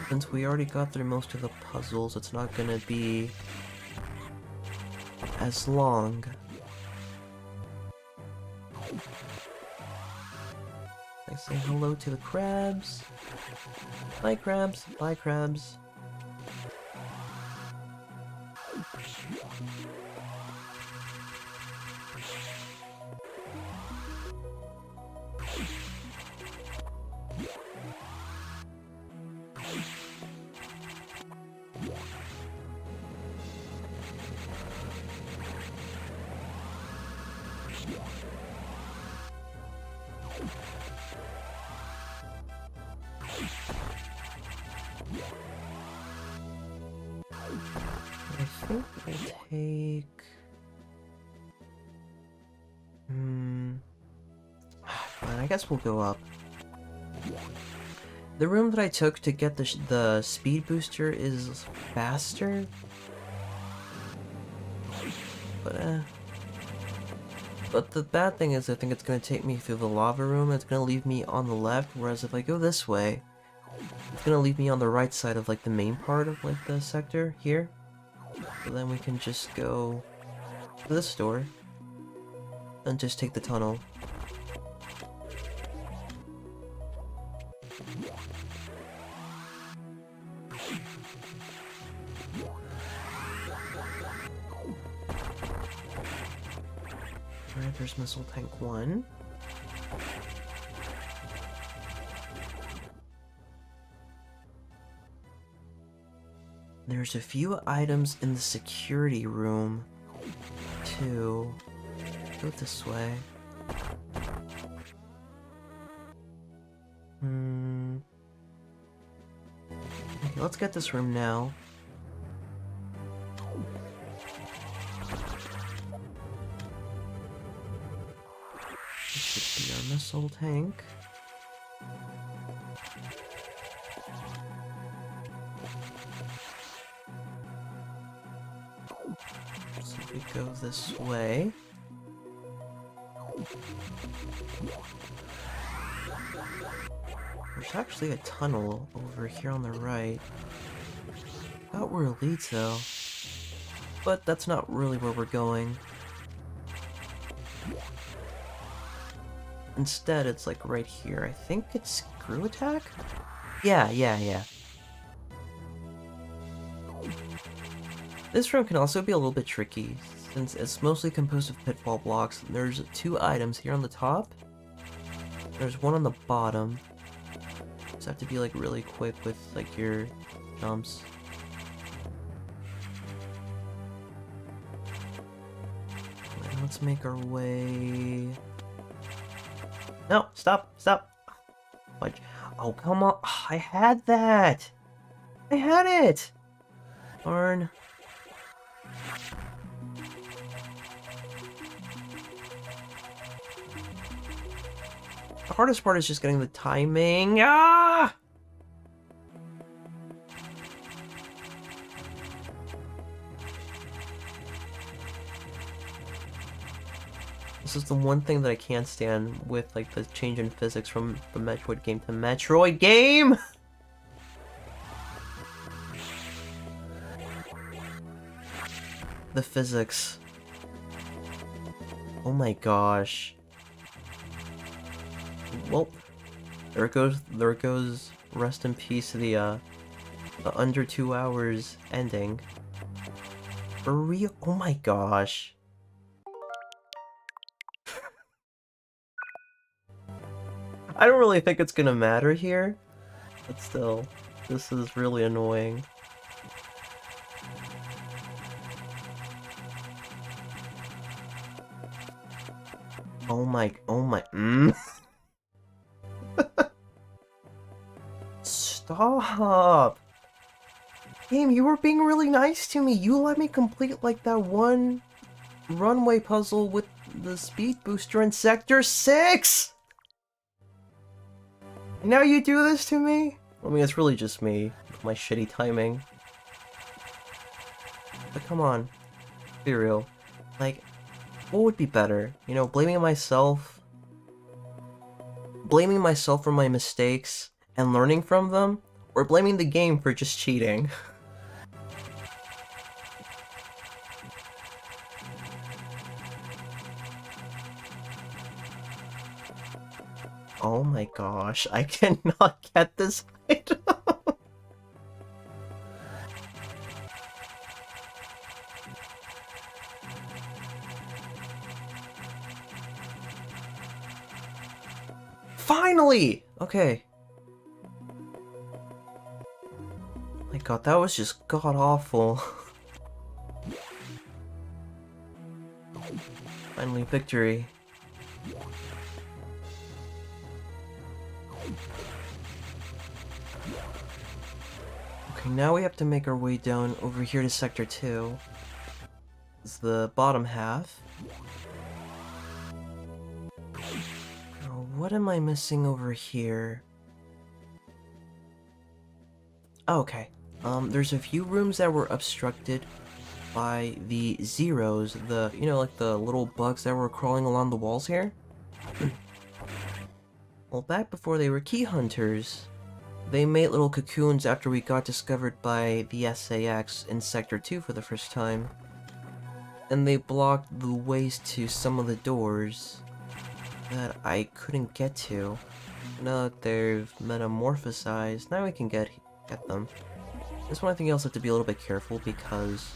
Since we already got through most of the puzzles, it's not gonna be as long. I say hello to the crabs. Bye, crabs. Bye, crabs. I think we'll take... Fine, I guess we'll go up. The room that I took to get the speed booster is faster. But the bad thing is I think it's going to take me through the lava room. It's going to leave me on the left, whereas if I go this way, it's going to leave me on the right side of like the main part of like the sector here. So then we can just go to this door and just take the tunnel. Alright, there's Missile Tank 1. There's a few items in the security room, too. Go this way. Okay, let's get this room now. This should be our missile tank. So we go this way. There's actually a tunnel over here on the right. About where it leads though. But that's not really where we're going. Instead, it's like right here. I think it's Screw Attack? Yeah. This room can also be a little bit tricky, since it's mostly composed of pitfall blocks. There's 2 items here on the top. There's one on the bottom. Just have to be like really quick with like your jumps. And let's make our way... No, stop! Fudge. Oh, come on! I had that! I had it! Darn. The hardest part is just getting the timing. Ah! This is the one thing that I can't stand with like the change in physics from the Metroid game to Metroid game. The physics. Oh my gosh. Well, there goes rest in peace the under 2 hours ending. For real? Oh my gosh. I don't really think it's gonna matter here, but still, this is really annoying. Oh my, Stop! Game, you were being really nice to me. You let me complete like that one runway puzzle with the speed booster in Sector 6! Now you do this to me? I mean, it's really just me, with my shitty timing. But come on, be real. Like, what would be better? You know, blaming myself for my mistakes and learning from them, or blaming the game for just cheating? Oh my gosh, I cannot get this item. Finally! Okay. My god, that was just god-awful. Finally, victory. Okay, now we have to make our way down over here to Sector 2. It's the bottom half. Oh, what am I missing over here? Oh, okay. There's a few rooms that were obstructed by the zeros, you know, like the little bugs that were crawling along the walls here? Well, back before they were key hunters, they made little cocoons after we got discovered by the SAX in Sector 2 for the first time. And they blocked the ways to some of the doors that I couldn't get to. Now that they've metamorphosized, now we can get them. This one I think you also have to be a little bit careful because,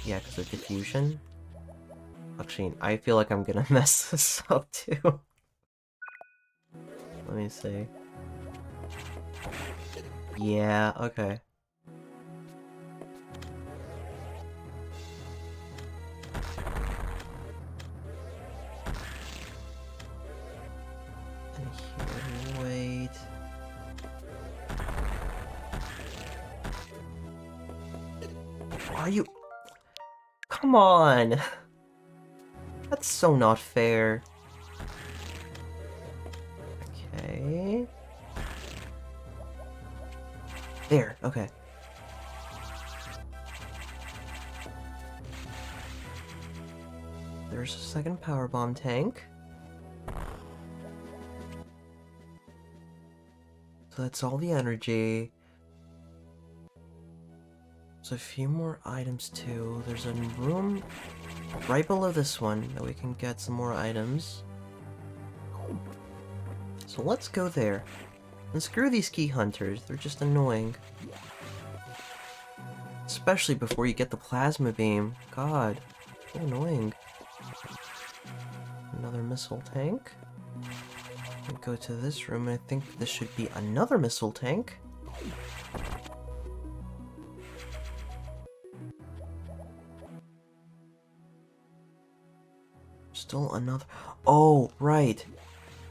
yeah, because of diffusion. Actually, I feel like I'm gonna mess this up too. Let me see. Yeah, okay. And here, wait. Are you... Come on! That's so not fair. Okay... There, okay. There's a second power bomb tank. So that's all the energy. There's a few more items too. There's a room right below this one that we can get some more items. So let's go there. And screw these key hunters, they're just annoying. Especially before you get the plasma beam. God, so annoying. Another missile tank. We go to this room, and I think this should be another missile tank. Still another... Oh, right.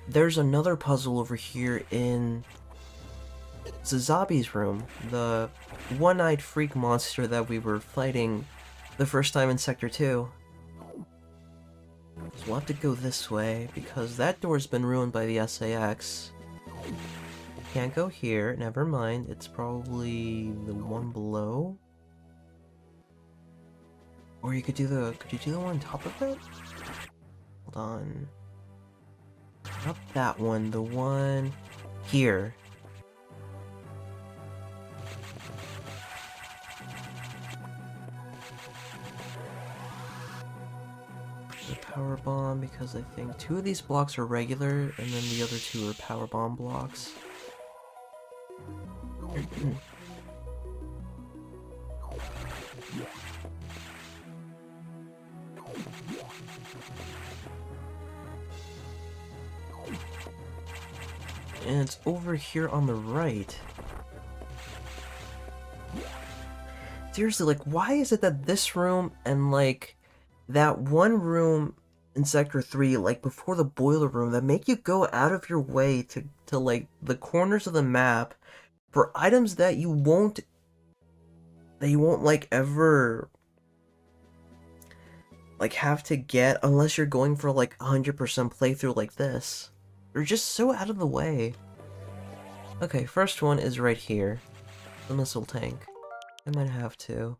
There's another puzzle over here in Zazabi's room, the one-eyed freak monster that we were fighting the first time in Sector 2. So we'll have to go this way, because that door's been ruined by the SAX. Can't go here, never mind, it's probably the one below? Or you could do could you do the one on top of it? Hold on. Not that one, the one here. The power bomb, because I think 2 of these blocks are regular, and then the other 2 are power bomb blocks. And it's over here on the right. Seriously, like, why is it that this room and, like, that one room in Sector 3, like, before the boiler room, that make you go out of your way to like, the corners of the map for items that you won't, like, ever, like, have to get unless you're going for, like, 100% playthrough like this. They're just so out of the way. Okay, first one is right here. The missile tank. I might have to.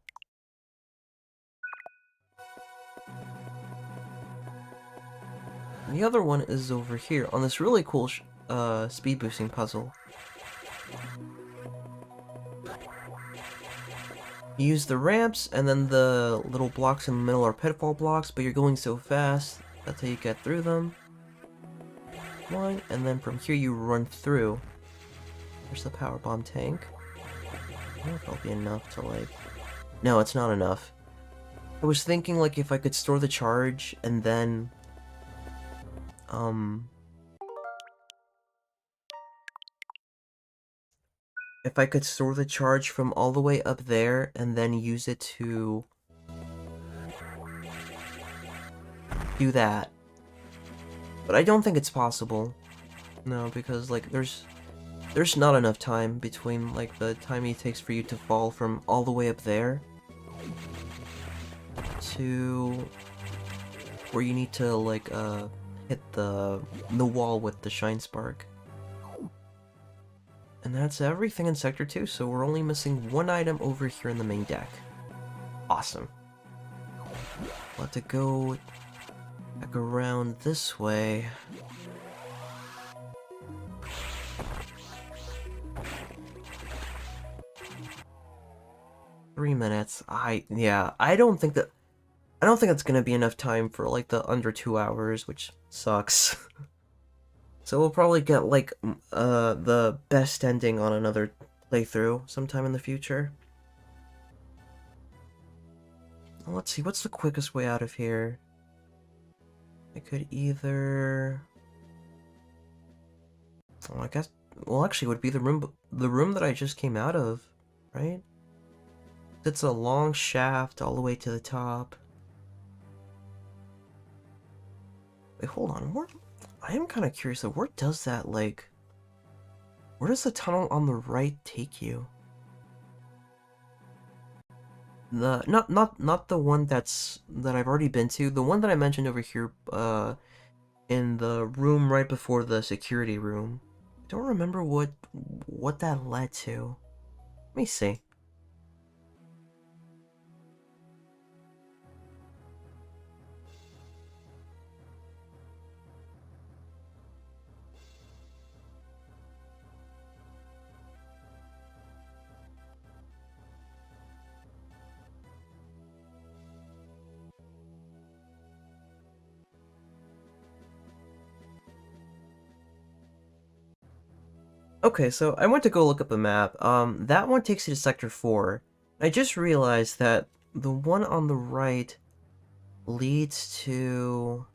And the other one is over here on this really cool speed boosting puzzle. You use the ramps, and then the little blocks in the middle are pitfall blocks, but you're going so fast, that's how you get through them. one, and then from here you run through. There's the power bomb tank. I don't know if that'll be enough to, like... No, it's not enough. I was thinking, like, if I could store the charge, and then... If I could store the charge from all the way up there, and then use it to... do that. But I don't think it's possible. No, because, like, there's not enough time between, like, the time it takes for you to fall from all the way up there to where you need to, like, hit the wall with the Shine Spark. And that's everything in Sector 2, so we're only missing one item over here in the main deck. Awesome. We'll have to go back around this way. Three minutes. Yeah, I don't think that's gonna be enough time for, like, the under 2 hours, which sucks. So we'll probably get, like, the best ending on another playthrough sometime in the future. Let's see, what's the quickest way out of here? I could either... Oh, I guess... Well, actually, it would be the room that I just came out of, right? It's a long shaft all the way to the top. Wait, hold on, I am kind of curious though, where does that, like... Where does the tunnel on the right take you? Not the one that I've already been to, the one that I mentioned over here, in the room right before the security room. I don't remember what that led to. Let me see. Okay, so I went to go look up a map. That one takes you to Sector 4. I just realized that the one on the right leads to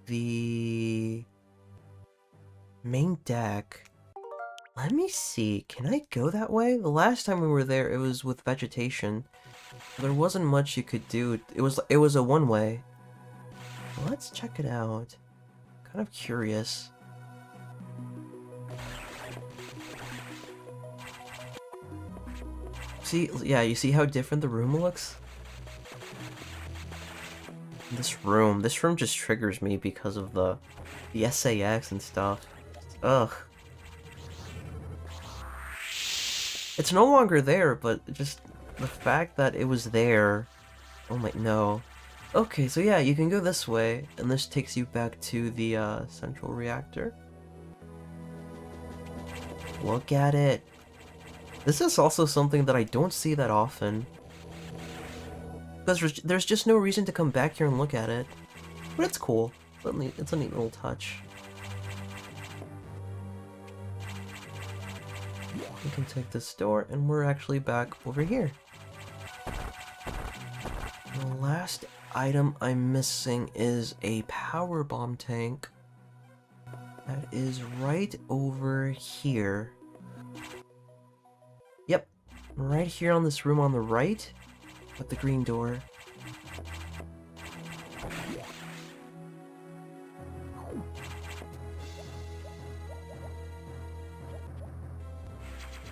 the main deck. Let me see, can I go that way? The last time we were there, it was with vegetation. There wasn't much you could do. It was a one-way. Let's check it out. Kind of curious. See, yeah, you see how different the room looks? This room just triggers me because of the SAX and stuff. Ugh. It's no longer there, but just the fact that it was there. Oh my, no. Okay, so yeah, you can go this way, and this takes you back to the central reactor. Look at it. This is also something that I don't see that often. Because there's just no reason to come back here and look at it. But it's cool. It's a neat little touch. We can take this door, and we're actually back over here. The last item I'm missing is a power bomb tank. That is right over here. Yep, right here on this room on the right, with the green door.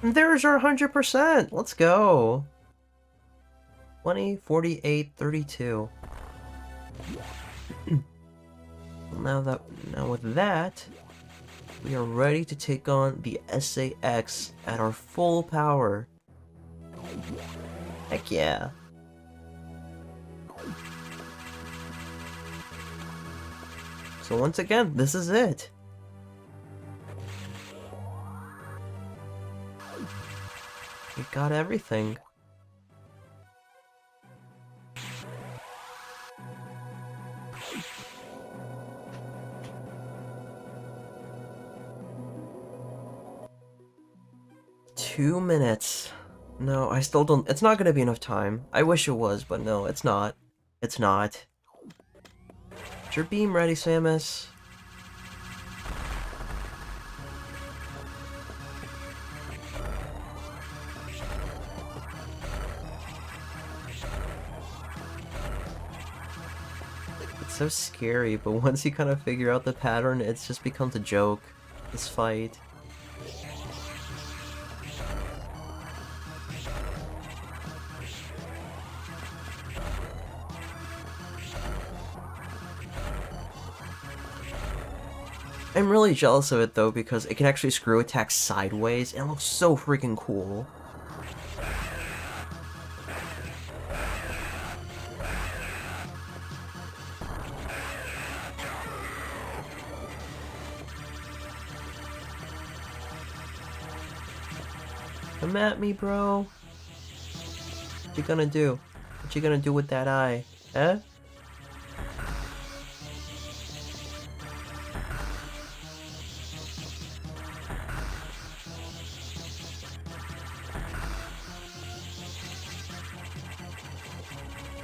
And there's our 100%! Let's go! 20, 48, 32. Now with that, we are ready to take on the SAX at our full power. Heck yeah. So once again, this is it. We got everything. 2 minutes. No, I still don't. It's not gonna be enough time. I wish it was, but no, it's not. It's not. Is your beam ready, Samus? It's so scary, but once you kind of figure out the pattern, it just becomes a joke. This fight. I'm really jealous of it though because it can actually screw attack sideways and it looks so freaking cool. Come at me, bro. What you gonna do? What you gonna do with that eye? Eh?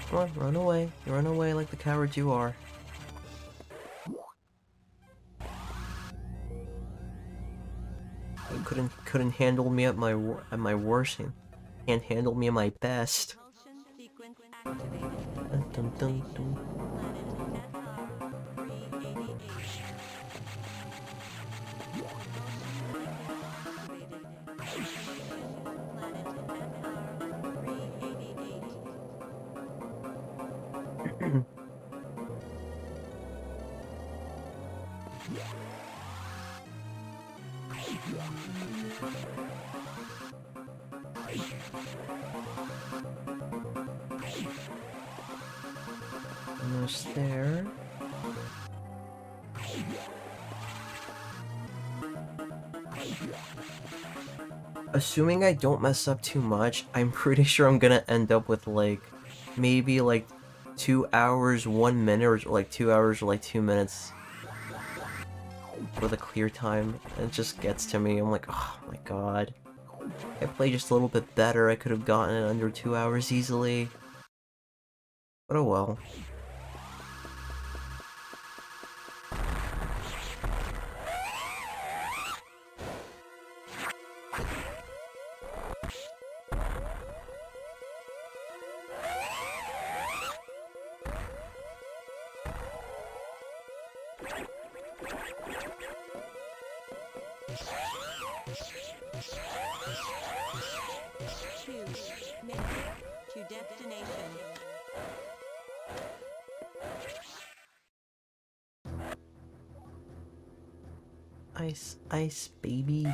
Come on, run away. You run away like the coward you are. You couldn't handle me at my worst. Can't handle me at my best. Dun, dun, dun, dun. Almost there. Assuming I don't mess up too much, I'm pretty sure I'm gonna end up with like maybe like 2 hours, 1 minute, or like 2 hours or like 2 minutes for the clear time. It just gets to me. I'm like, oh my god. If I played just a little bit better, I could have gotten it under 2 hours easily. But oh well. To destination. Ice, ice, baby.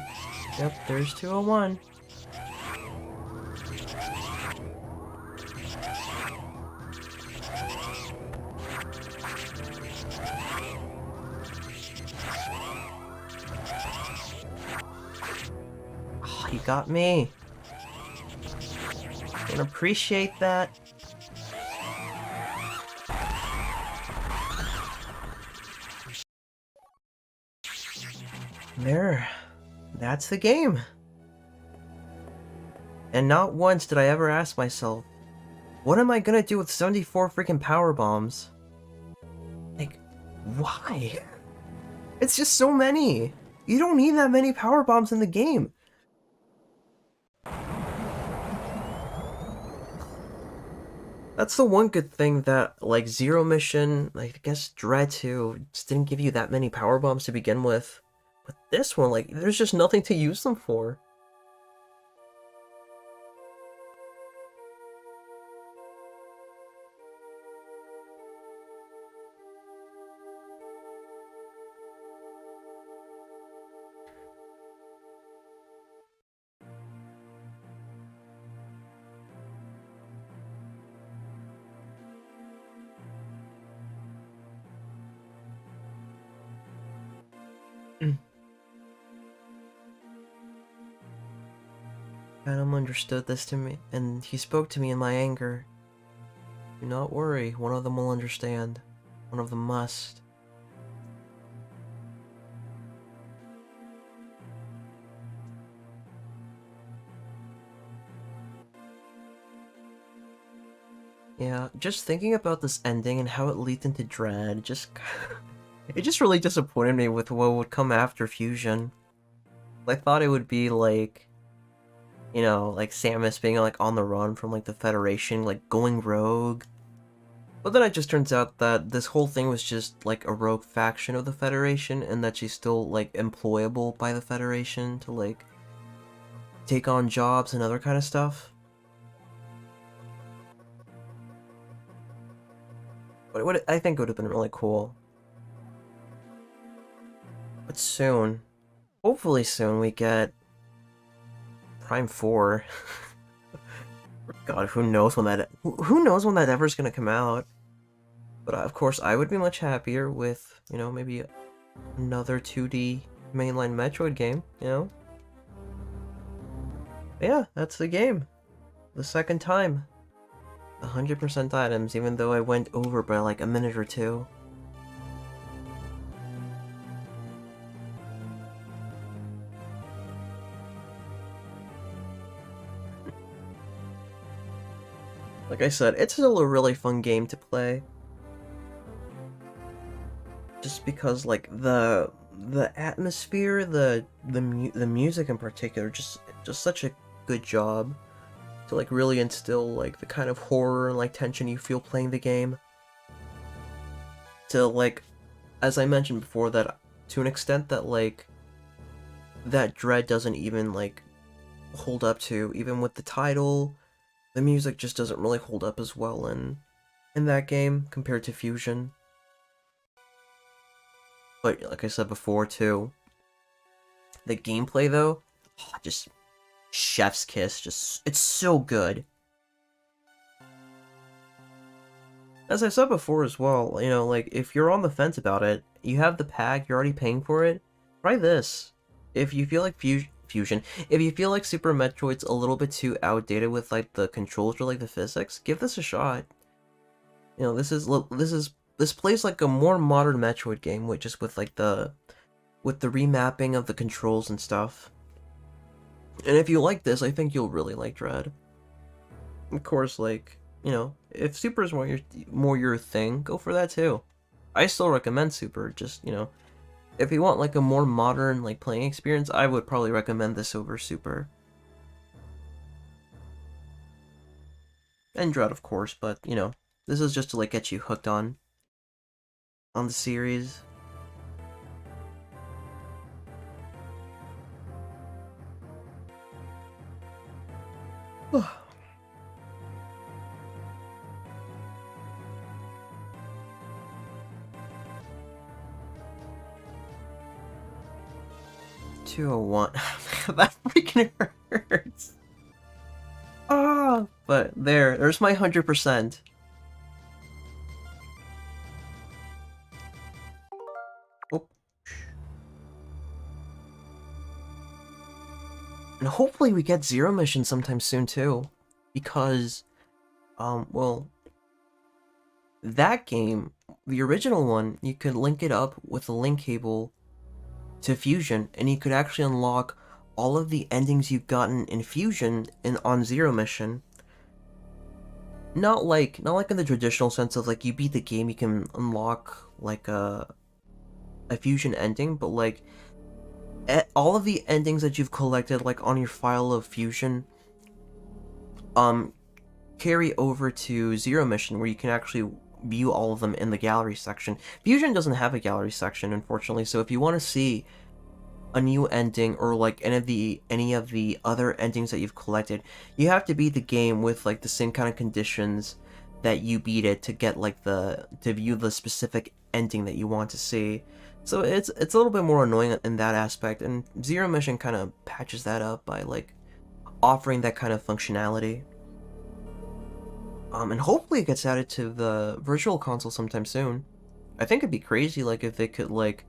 Yep, there's 201. Oh, you got me. Can appreciate that. There. That's the game. And not once did I ever ask myself, what am I gonna do with 74 freaking power bombs? Like, why? It's just so many. You don't need that many power bombs in the game. That's the one good thing that, like, Zero Mission, like, I guess Dread 2, just didn't give you that many power bombs to begin with. But this one, like, there's just nothing to use them for. Adam understood this to me, and he spoke to me in my anger. Do not worry, one of them will understand. One of them must. Yeah, just thinking about this ending and how it leads into Dread, just it just really disappointed me with what would come after Fusion. I thought it would be like, like Samus being like on the run from like the Federation, like going rogue. But then it just turns out that this whole thing was just like a rogue faction of the Federation, and that she's still like employable by the Federation to like take on jobs and other kind of stuff. But I think it would have been really cool. But soon, hopefully soon, we get Prime 4. God, who knows when that ever's gonna come out. But of course, I would be much happier with, maybe another 2D mainline Metroid game. But yeah, that's the game. The second time. 100% items, even though I went over by like a minute or two. Like I said, it's still a really fun game to play. Just because like the atmosphere, the music in particular, just such a good job to like really instill like the kind of horror and like tension you feel playing the game. To like, as I mentioned before, that to an extent that like that dread doesn't even like hold up to, even with the title. The music just doesn't really hold up as well in that game compared to Fusion. But like I said before too, the gameplay though, just chef's kiss, just it's so good. As I said before as well, like if you're on the fence about it, you have the pack, you're already paying for it, try this. If you feel like Fusion, if you feel like Super Metroid's a little bit too outdated with like the controls or like the physics, give this a shot. This plays like a more modern Metroid game with just with like the remapping of the controls and stuff. And if you like this, I think you'll really like Dread. Of course, like, if Super is more your thing, go for that too. I still recommend Super, just, if you want like a more modern like playing experience, I would probably recommend this over Super. And Dread, of course, but, this is just to like get you hooked on the series. Oh, 201. That freaking hurts. Ah, but there's my 100%. Oh. And hopefully we get Zero Mission sometime soon too, because, well, that game, the original one, you could link it up with a link cable to Fusion, and you could actually unlock all of the endings you've gotten in Fusion on Zero Mission. Not like in the traditional sense of like you beat the game, you can unlock like a Fusion ending, but like all of the endings that you've collected like on your file of Fusion carry over to Zero Mission, where you can actually view all of them in the gallery section. Fusion doesn't have a gallery section, unfortunately, so if you want to see a new ending or like any of the other endings that you've collected, you have to beat the game with like the same kind of conditions that you beat it to get like to view the specific ending that you want to see. So it's a little bit more annoying in that aspect, and Zero Mission kind of patches that up by like offering that kind of functionality. And hopefully it gets added to the Virtual Console sometime soon. I think it'd be crazy, like, if they could, like,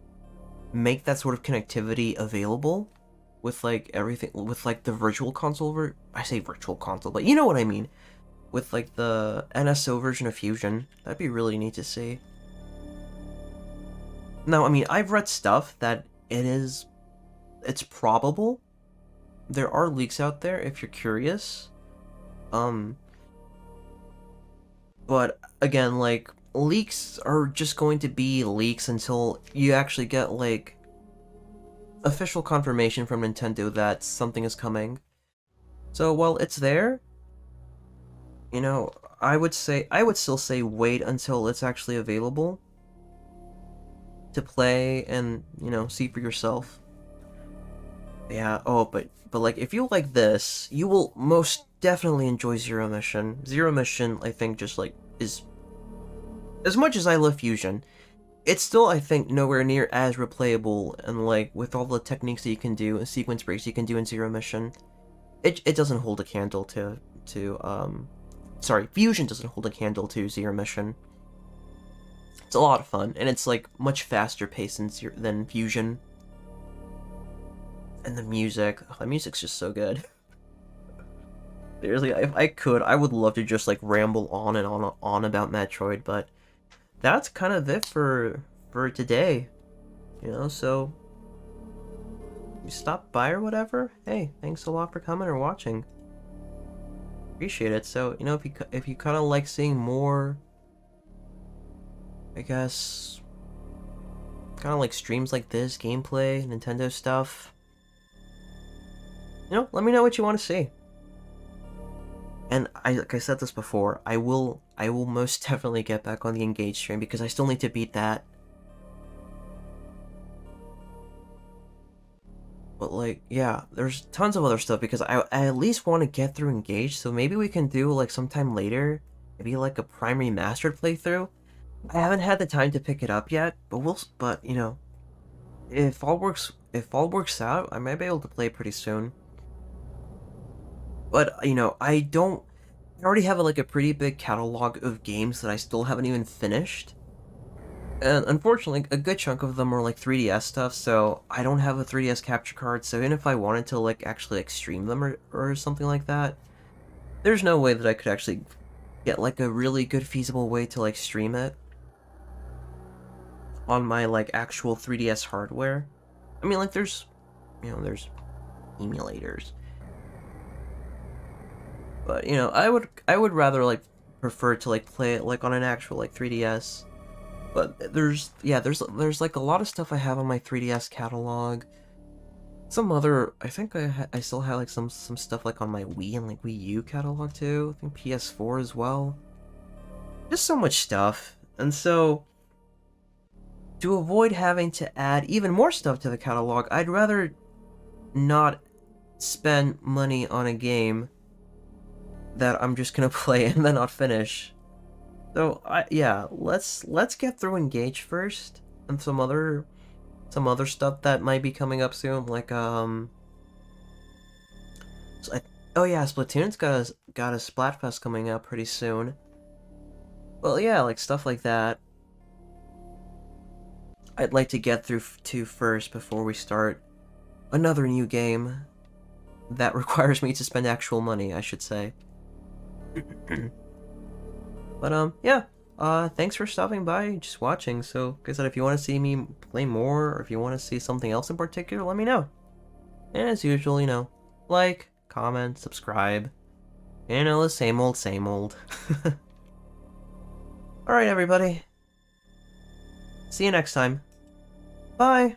make that sort of connectivity available with, like, everything, with, like, the Virtual Console, I say Virtual Console, but you know what I mean. With, like, the NSO version of Fusion. That'd be really neat to see. Now, I mean, I've read stuff that it's probable. There are leaks out there if you're curious. But again, like, leaks are just going to be leaks until you actually get, like, official confirmation from Nintendo that something is coming. So while it's there, you know, I would still say wait until it's actually available to play and, you know, see for yourself. Yeah, oh, but like if you like this, you will most definitely enjoy Zero Mission. Zero Mission, I think, just like is as much as I love Fusion, it's still, I think, nowhere near as replayable and like with all the techniques that you can do and sequence breaks you can do in Zero Mission. It doesn't hold a candle to sorry, Fusion doesn't hold a candle to Zero Mission. It's a lot of fun, and it's like much faster paced than Fusion. And the music's just so good. Seriously, if I could, I would love to just like ramble on and on about Metroid, but that's kind of it for today. You know, so you stop by or whatever. Hey, thanks a lot for coming or watching. Appreciate it. So, you know, if you kind of like seeing more, I guess, kind of like streams like this, gameplay, Nintendo stuff, you know, let me know what you want to see. And like I said this before, I will most definitely get back on the Engage stream because I still need to beat that. But like, yeah, there's tons of other stuff because I at least want to get through Engage, so maybe we can do like sometime later, maybe like a Prime Remastered playthrough. I haven't had the time to pick it up yet, but you know, if all works out, I might be able to play pretty soon. But you know, I already have like a pretty big catalog of games that I still haven't even finished. And unfortunately, a good chunk of them are like 3DS stuff, so I don't have a 3DS capture card, so even if I wanted to like actually like stream them or something like that, there's no way that I could actually get like a really good feasible way to like stream it on my like actual 3DS hardware. I mean, like there's, you know, there's emulators. But, you know, I would rather like prefer to like play it like on an actual like 3DS. But there's like a lot of stuff I have on my 3DS catalog. Some other, I think I still have like some stuff like on my Wii and like Wii U catalog too. I think PS4 as well. Just so much stuff. And so to avoid having to add even more stuff to the catalog, I'd rather not spend money on a game that I'm just gonna play and then not finish. So yeah, let's get through Engage first, and some other stuff that might be coming up soon, like so oh yeah, Splatoon's got a Splatfest coming up pretty soon. Well, yeah, like stuff like that. I'd like to get through to first before we start another new game that requires me to spend actual money, I should say. But yeah, thanks for stopping by, just watching. So, like I said, if you want to see me play more, or if you want to see something else in particular, let me know. And as usual, you know, like, comment, subscribe. You know, the same old, same old. Alright, everybody. See you next time. Bye!